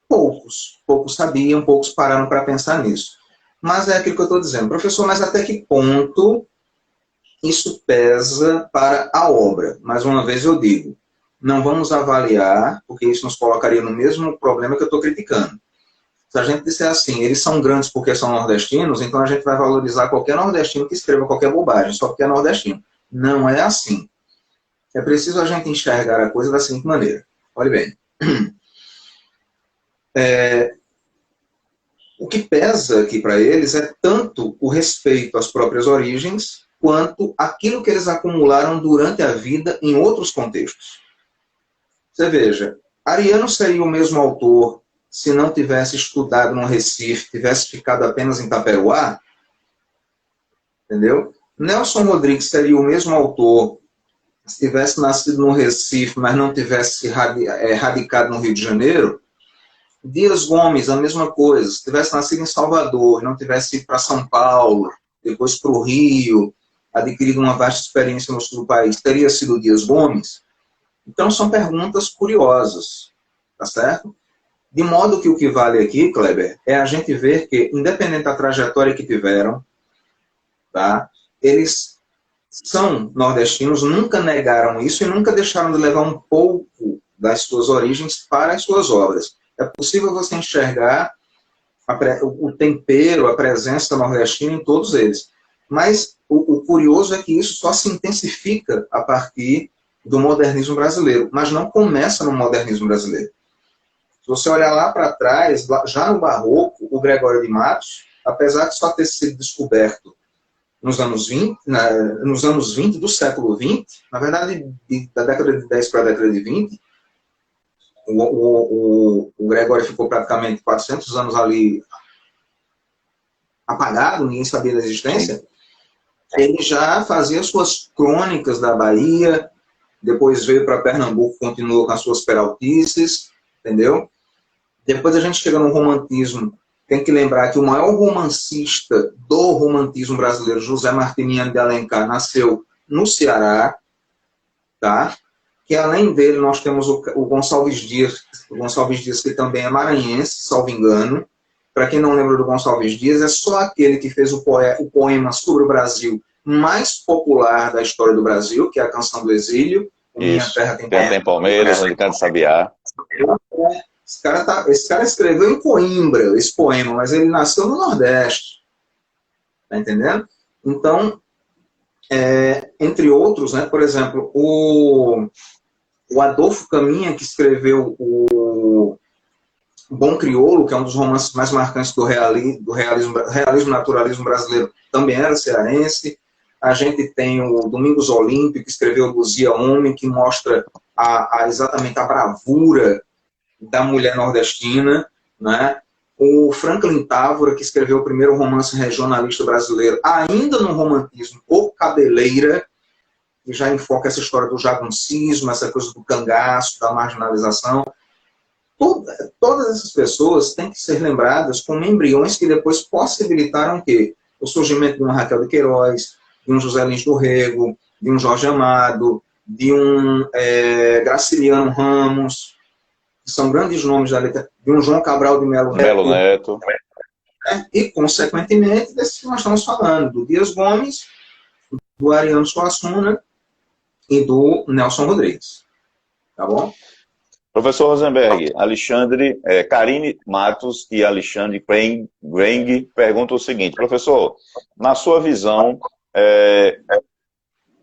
Poucos sabiam, poucos pararam para pensar nisso. Mas é aquilo que eu estou dizendo, professor, mas até que ponto isso pesa para a obra? Mais uma vez eu digo, não vamos avaliar, porque isso nos colocaria no mesmo problema que eu estou criticando. Se a gente disser assim, eles são grandes porque são nordestinos, então a gente vai valorizar qualquer nordestino que escreva qualquer bobagem, só porque é nordestino. Não é assim. É preciso a gente enxergar a coisa da seguinte maneira. Olhe bem. O que pesa aqui para eles é tanto o respeito às próprias origens, quanto aquilo que eles acumularam durante a vida em outros contextos. Você veja, Ariano seria o mesmo autor se não tivesse estudado no Recife, tivesse ficado apenas em Taperoá? Entendeu? Nelson Rodrigues seria o mesmo autor se tivesse nascido no Recife, mas não tivesse radicado no Rio de Janeiro? Dias Gomes, a mesma coisa. Se tivesse nascido em Salvador, não tivesse ido para São Paulo, depois para o Rio, adquirido uma vasta experiência no sul do país, teria sido Dias Gomes? Então, são perguntas curiosas, tá certo? De modo que o que vale aqui, Kleber, é a gente ver que, independente da trajetória que tiveram, tá, eles são nordestinos, nunca negaram isso e nunca deixaram de levar um pouco das suas origens para as suas obras. É possível você enxergar o tempero, a presença nordestina em todos eles. Mas o curioso é que isso só se intensifica a partir do modernismo brasileiro, mas não começa no modernismo brasileiro. Se você olhar lá para trás, já no Barroco, o Gregório de Matos, apesar de só ter sido descoberto nos anos 20 do século XX, na verdade, da década de 10 para a década de 20, o Gregório ficou praticamente 400 anos ali apagado, ninguém sabia da existência. Ele já fazia suas crônicas da Bahia, depois veio para Pernambuco, continuou com as suas peraltices, entendeu? Depois a gente chega no romantismo. Tem que lembrar que o maior romancista do romantismo brasileiro, José Martiniano de Alencar, nasceu no Ceará, tá? Que além dele nós temos o Gonçalves Dias, que também é maranhense, salvo engano. Para quem não lembra do Gonçalves Dias, é só aquele que fez o poema sobre o Brasil mais popular da história do Brasil, que é a Canção do Exílio. Minha Terra tem Palmeiras, onde canta Sabiá. Esse cara escreveu em Coimbra esse poema, mas ele nasceu no Nordeste. Tá entendendo? Então, entre outros, né, por exemplo, o Adolfo Caminha, que escreveu Bom Crioulo, que é um dos romances mais marcantes do realismo naturalismo brasileiro, também era cearense. A gente tem o Domingos Olímpio, que escreveu Luzia Homem, que mostra exatamente a bravura da mulher nordestina, né? O Franklin Távora, que escreveu o primeiro romance regionalista brasileiro, ainda no romantismo, O Cabeleira, que já enfoca essa história do jaguncismo, essa coisa do cangaço, da marginalização. Todas essas pessoas têm que ser lembradas como embriões que depois possibilitaram o quê? O surgimento de uma Raquel de Queiroz, de um José Lins do Rego, de um Jorge Amado, de um Graciliano Ramos, que são grandes nomes da literatura, de um João Cabral de Melo Neto. E, consequentemente, desses que nós estamos falando, do Dias Gomes, do Ariano Suassuna e do Nelson Rodrigues. Tá bom? Professor Rosenberg, Karine Matos e Alexandre Greng perguntam o seguinte: professor, na sua visão,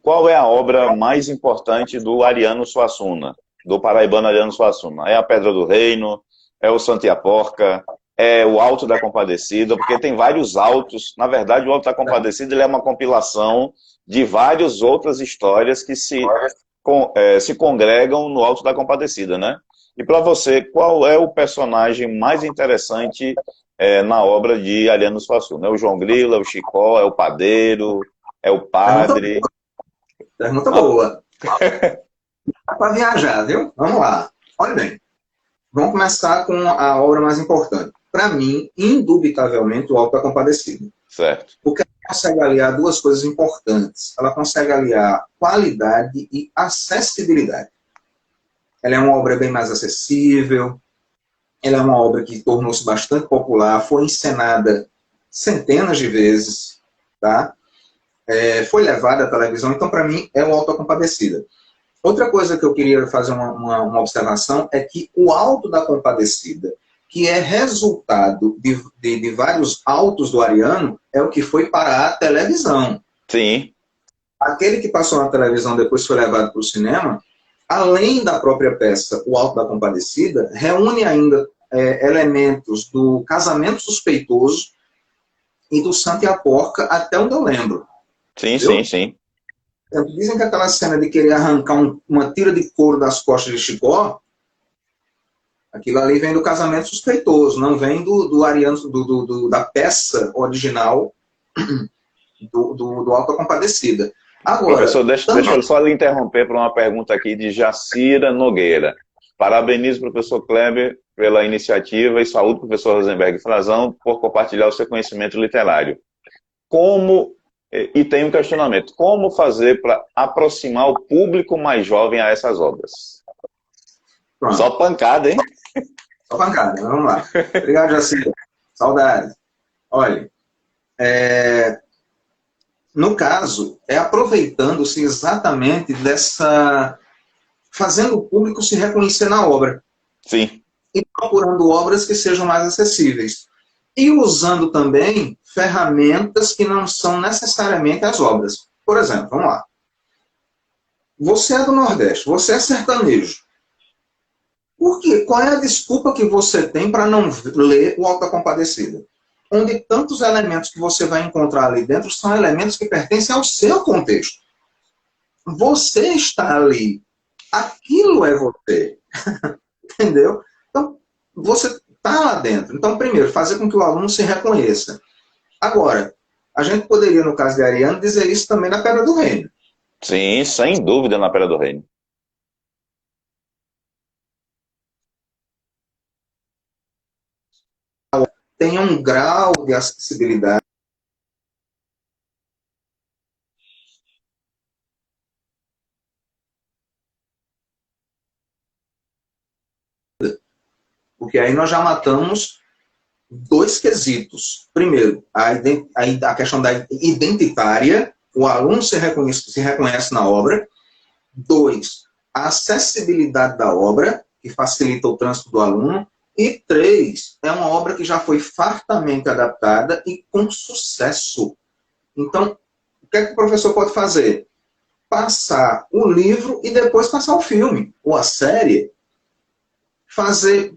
qual é a obra mais importante do Ariano Suassuna, do paraibano Ariano Suassuna? É a Pedra do Reino? É o Santa e a Porca? É o Alto da Compadecida? Porque tem vários altos. Na verdade, o Alto da Compadecida ele é uma compilação de várias outras histórias que se congregam no Alto da Compadecida, né? E para você, qual é o personagem mais interessante na obra de Ariano Suassuna? É o João Grilo, é o Chicó, é o padeiro, é o padre? Pergunta boa. Dá para viajar, viu? Vamos lá. Olha bem. Vamos começar com a obra mais importante. Para mim, indubitavelmente, o Alto da Compadecida. Certo. Porque ela consegue aliar duas coisas importantes. Ela consegue aliar qualidade e acessibilidade. Ela é uma obra bem mais acessível. Ela é uma obra que tornou-se bastante popular. Foi encenada centenas de vezes. Tá? Foi levada à televisão. Então, para mim, é o Alto da Compadecida. Outra coisa que eu queria fazer uma observação é que o Alto da Compadecida, que é resultado de vários autos do Ariano, é o que foi para a televisão. Sim. Aquele que passou na televisão depois foi levado para o cinema, além da própria peça O Alto da Compadecida, reúne ainda elementos do Casamento Suspeitoso e do Santa e a Porca, até onde eu lembro. Sim, entendeu? sim. Dizem que aquela cena de querer arrancar uma tira de couro das costas de Chicó, aquilo ali vem do Casamento Suspeitoso, não vem do Ariano, da peça original do Alto da Compadecida. Agora, professor, deixa eu só lhe interromper para uma pergunta aqui de Jacira Nogueira. Parabenizo o professor Kleber pela iniciativa e saúde o professor Rosenberg Frazão por compartilhar o seu conhecimento literário. E tem um questionamento: como fazer para aproximar o público mais jovem a essas obras? Pronto. Só pancada, hein? Só pancada, vamos lá. Obrigado, Jacira. Saudades. Olha, no caso, aproveitando-se exatamente fazendo o público se reconhecer na obra. Sim. E procurando obras que sejam mais acessíveis. E usando também ferramentas que não são necessariamente as obras. Por exemplo, vamos lá. Você é do Nordeste, você é sertanejo. Por quê? Qual é a desculpa que você tem para não ler o Alto da Compadecida? Onde tantos elementos que você vai encontrar ali dentro são elementos que pertencem ao seu contexto. Você está ali. Aquilo é você. Entendeu? Então, você está lá dentro. Então, primeiro, fazer com que o aluno se reconheça. Agora, a gente poderia, no caso de Ariano, dizer isso também na Pedra do Reino. Sim, sem dúvida na Pedra do Reino. Tem um grau de acessibilidade. Porque aí nós já matamos dois quesitos. Primeiro, a questão da identitária, o aluno se reconhece na obra. 2, a acessibilidade da obra, que facilita o trânsito do aluno. E 3, é uma obra que já foi fartamente adaptada e com sucesso. Então, o que é que o professor pode fazer? Passar o livro e depois passar o filme, ou a série.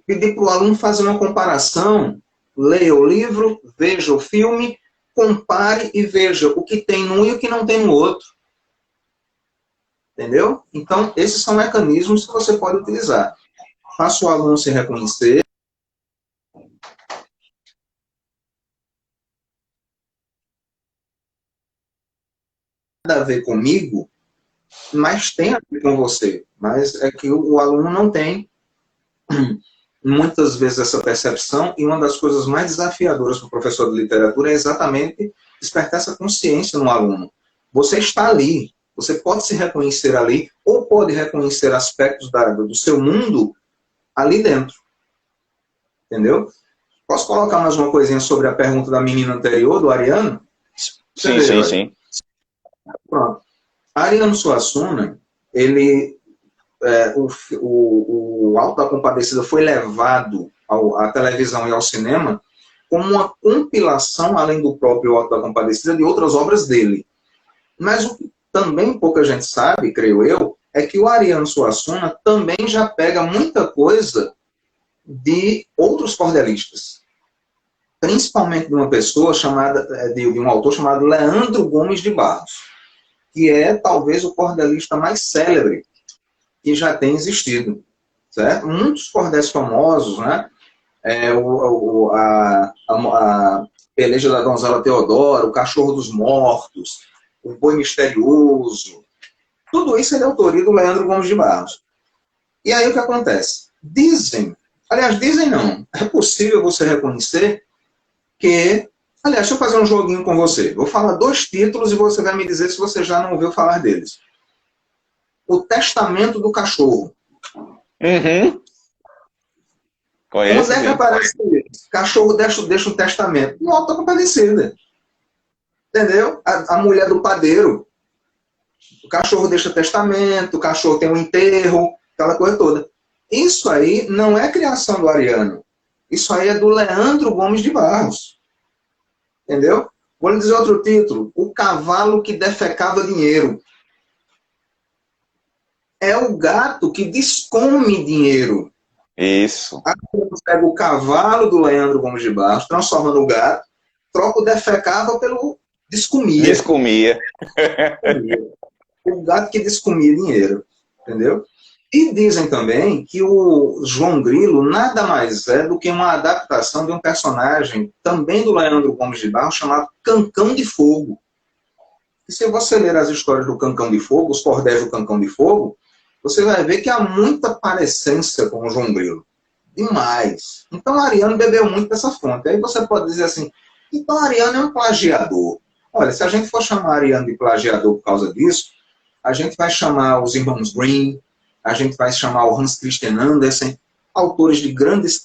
pedir para o aluno fazer uma comparação, leia o livro, veja o filme, compare e veja o que tem num e o que não tem no outro. Entendeu? Então, esses são mecanismos que você pode utilizar. Faça o aluno se reconhecer. Nada a ver comigo, mas tem a ver com você. Mas é que o aluno não tem muitas vezes essa percepção, e uma das coisas mais desafiadoras para o professor de literatura é exatamente despertar essa consciência no aluno. Você está ali, você pode se reconhecer ali, ou pode reconhecer aspectos do seu mundo ali dentro. Entendeu? Posso colocar mais uma coisinha sobre a pergunta da menina anterior, do Ariano? Sim, sim, sim. Pronto. Ariano Suassuna, ele, o Alto da Compadecida foi levado à televisão e ao cinema como uma compilação, além do próprio Alto da Compadecida, de outras obras dele. Mas o que também pouca gente sabe, creio eu, é que o Ariano Suassuna também já pega muita coisa de outros cordelistas. Principalmente de uma pessoa chamada, de um autor chamado Leandro Gomes de Barros, que é talvez o cordelista mais célebre que já tem existido. Certo? Muitos cordéis famosos, né? A Peleja da Donzela Teodora, o Cachorro dos Mortos, o Boi Misterioso, tudo isso é de autoria do Leandro Gomes de Barros. E aí o que acontece? Dizem não, é possível você reconhecer que, aliás, deixa eu fazer um joguinho com você. Vou falar 2 títulos e você vai me dizer se você já não ouviu falar deles. O Testamento do Cachorro. Uhum. Conheço, onde é que aparece isso? Cachorro deixa um testamento. No Alto da Compadecida. Entendeu? A mulher do padeiro. O cachorro deixa testamento, o cachorro tem um enterro, aquela coisa toda. Isso aí não é criação do Ariano. Isso aí é do Leandro Gomes de Barros. Entendeu? Vou lhe dizer outro título. O Cavalo que Defecava Dinheiro. É o gato que descome dinheiro. Isso. Aí você pega o cavalo do Leandro Gomes de Barros, transforma no gato, troca o defecava pelo descomia. Descomia. O gato que descomia dinheiro. Entendeu? E dizem também que o João Grilo nada mais é do que uma adaptação de um personagem também do Leandro Gomes de Barros chamado Cancão de Fogo. E se você ler as histórias do Cancão de Fogo, os cordéis do Cancão de Fogo, você vai ver que há muita parecência com o João Grilo. Demais. Então, Ariano bebeu muito dessa fonte. Aí você pode dizer assim, então Ariano é um plagiador. Olha, se a gente for chamar Ariano de plagiador por causa disso, a gente vai chamar os irmãos Grimm, a gente vai chamar o Hans Christian Andersen, autores de grandes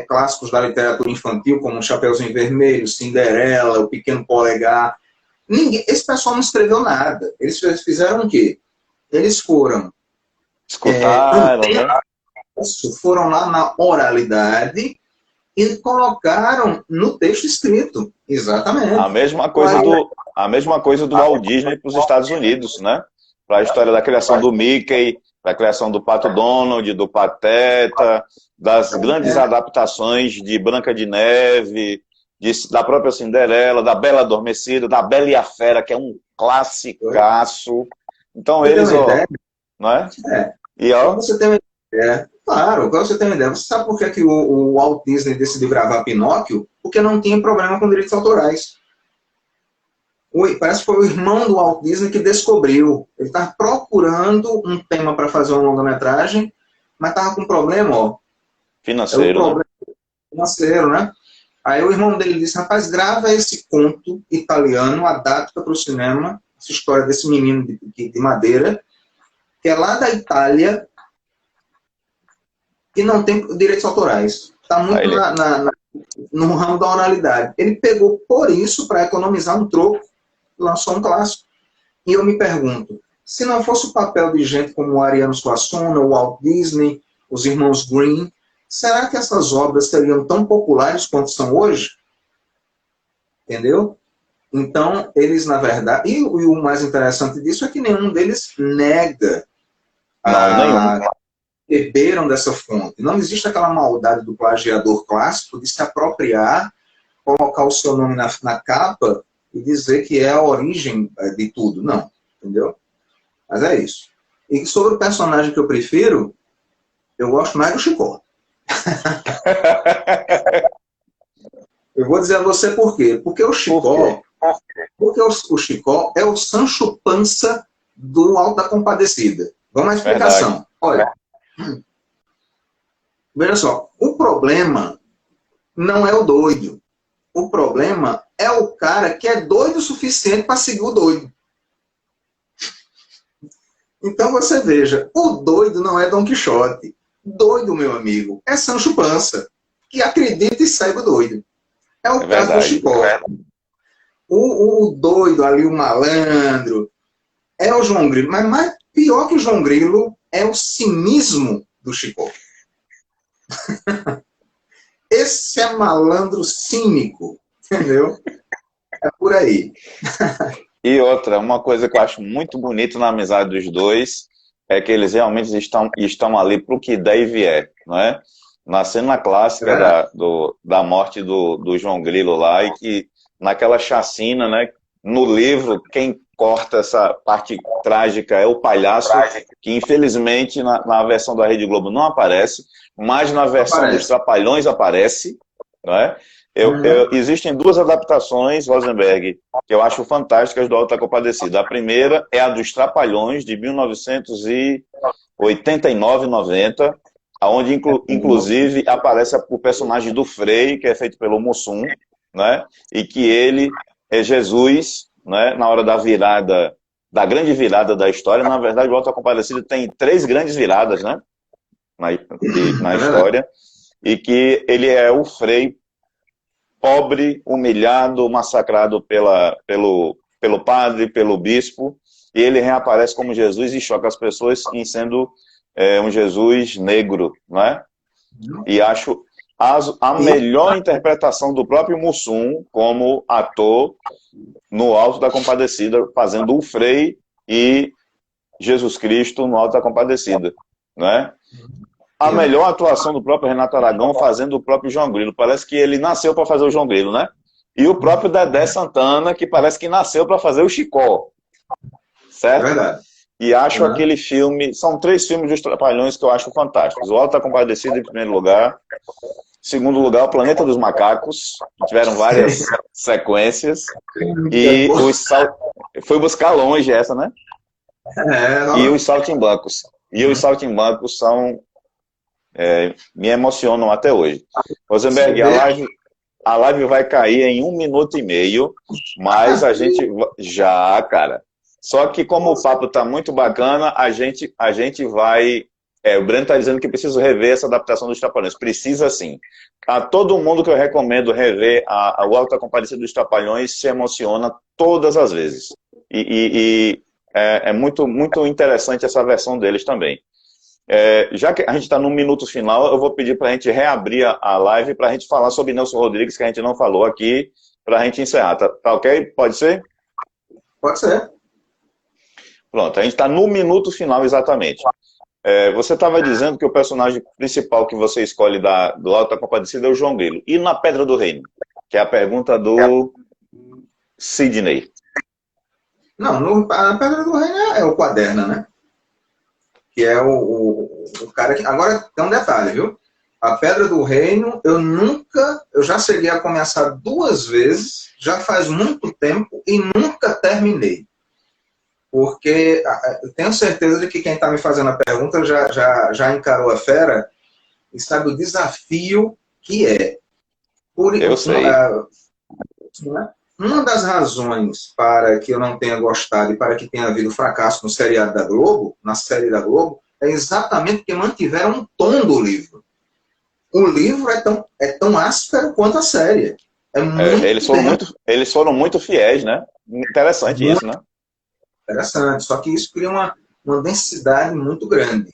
clássicos da literatura infantil, como o Chapeuzinho Vermelho, Cinderela, O Pequeno Polegar. Esse pessoal não escreveu nada. Eles fizeram o quê? Eles foram escutaram, né? Foram lá na oralidade e colocaram no texto escrito. Exatamente. A mesma coisa do Walt Disney para os Estados Unidos, né? Para a história da criação do Mickey, da criação do Pato Donald, do Pateta, das grandes adaptações de Branca de Neve, da própria Cinderela, da Bela Adormecida, da Bela e a Fera, que é um classicaço. Então eles, não é? E ó, você tem uma ideia. Claro, agora você tem uma ideia. Você sabe por que o Walt Disney decidiu gravar Pinóquio? Porque não tinha problema com direitos autorais. Parece que foi o irmão do Walt Disney que descobriu. Ele estava procurando um tema para fazer uma longa-metragem, mas estava com problema, financeiro, financeiro, né? Aí o irmão dele disse, rapaz, grava esse conto italiano, adapta para o cinema, essa história desse menino de madeira, que é lá da Itália, que não tem direitos autorais. Está muito no ramo da oralidade. Ele pegou por isso, para economizar um troco, lançou um clássico. E eu me pergunto, se não fosse o papel de gente como o Ariano Suassuna, o Walt Disney, os irmãos Grimm, será que essas obras seriam tão populares quanto são hoje? Entendeu? Então, eles, na verdade... E o mais interessante disso é que nenhum deles nega beberam dessa fonte. Não existe aquela maldade do plagiador clássico de se apropriar, colocar o seu nome na capa e dizer que é a origem de tudo. Não, entendeu? Mas é isso. E sobre o personagem que eu prefiro, eu gosto mais do Chicó. Eu vou dizer a você por quê. Porque o Chicó, o Chicó é o Sancho Pança do Alto da Compadecida. Vamos à explicação. Verdade. Olha, veja só, o problema não é o doido. O problema é o cara que é doido o suficiente para seguir o doido. Então você veja, o doido não é Dom Quixote. Doido, meu amigo, é Sancho Pança, que acredita e segue o doido. É o caso do Chicó. O doido ali, o malandro, é o João Grilo. Mas mais pior que o João Grilo é o cinismo do Chicó. Esse é malandro cínico, entendeu? É por aí. E outra, uma coisa que eu acho muito bonito na amizade dos dois é que eles realmente estão ali para o que der e vier, não é? Na cena clássica da morte do João Grilo lá, e que naquela chacina, né? No livro, quem corta essa parte trágica é o palhaço, que infelizmente na versão da Rede Globo não aparece, mas na versão dos Trapalhões aparece, não é? Existem duas adaptações, Rosenberg, que eu acho fantásticas do Alto da Compadecida. A primeira é a dos Trapalhões, de 1989-90, onde inclusive aparece o personagem do Frei, que é feito pelo Mussum, né? E que ele é Jesus, né? Na hora da virada, da grande virada da história. Na verdade, o Alto da Compadecida tem 3 grandes viradas, né? Na história, e que ele é o Frei pobre, humilhado, massacrado pelo padre, pelo bispo, e ele reaparece como Jesus e choca as pessoas em sendo um Jesus negro, não é? E acho a melhor interpretação do próprio Mussum como ator no Alto da Compadecida, fazendo o Frei e Jesus Cristo no Alto da Compadecida, não é? A melhor atuação do próprio Renato Aragão fazendo o próprio João Grilo. Parece que ele nasceu para fazer o João Grilo, né? E o próprio Dedé Santana, que parece que nasceu para fazer o Chicó. Certo? É verdade. E acho aquele filme... São 3 filmes dos Trapalhões que eu acho fantásticos. O Alto da Compadecida em primeiro lugar. Em segundo lugar, O Planeta dos Macacos, que tiveram várias sequências. E foi buscar longe essa, né? E os Saltimbancos. E os Saltimbancos são... me emocionam até hoje. Rosenberg, a live vai cair em 1 minuto e meio, mas a gente já, cara. Só que como o papo tá muito bacana, a gente vai... o Breno tá dizendo que preciso rever essa adaptação dos Trapalhões. Precisa sim. A todo mundo que eu recomendo rever o Alto da Compadecida dos Trapalhões se emociona todas as vezes. E é muito, muito interessante essa versão deles também. Já que a gente está no minuto final, eu vou pedir para a gente reabrir a live para a gente falar sobre Nelson Rodrigues, que a gente não falou aqui, para a gente encerrar. Tá ok? Pode ser? Pode ser. Pronto, a gente está no minuto final exatamente. Você estava dizendo que o personagem principal que você escolhe do Alto da Compadecida é o João Grilo. E na Pedra do Reino? Que é a pergunta do Sidney. Não, a Pedra do Reino é o Quaderna, né? Que é o cara que... Agora, tem um detalhe, viu? A Pedra do Reino, eu já cheguei a começar 2 vezes, já faz muito tempo, e nunca terminei. Porque eu tenho certeza de que quem está me fazendo a pergunta já encarou a fera e sabe o desafio que é. Eu sei. Uma das razões para que eu não tenha gostado e para que tenha havido fracasso no seriado da Globo, na série da Globo, é exatamente porque mantiveram um tom do livro. O livro é tão áspero quanto a série. Eles foram muito fiéis, né? Interessante isso, né? Interessante. Só que isso cria uma densidade muito grande.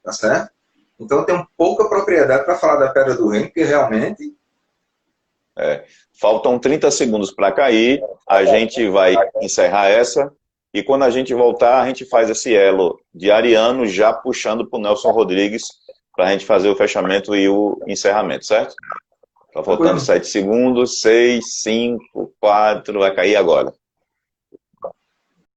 Tá certo? Então eu tenho pouca propriedade para falar da Pedra do Reino, porque realmente... Faltam 30 segundos para cair, a gente vai encerrar essa. E quando a gente voltar, a gente faz esse elo de Ariano já puxando para o Nelson Rodrigues para a gente fazer o fechamento e o encerramento, certo? Tá faltando 7 segundos, 6, 5, 4, vai cair agora.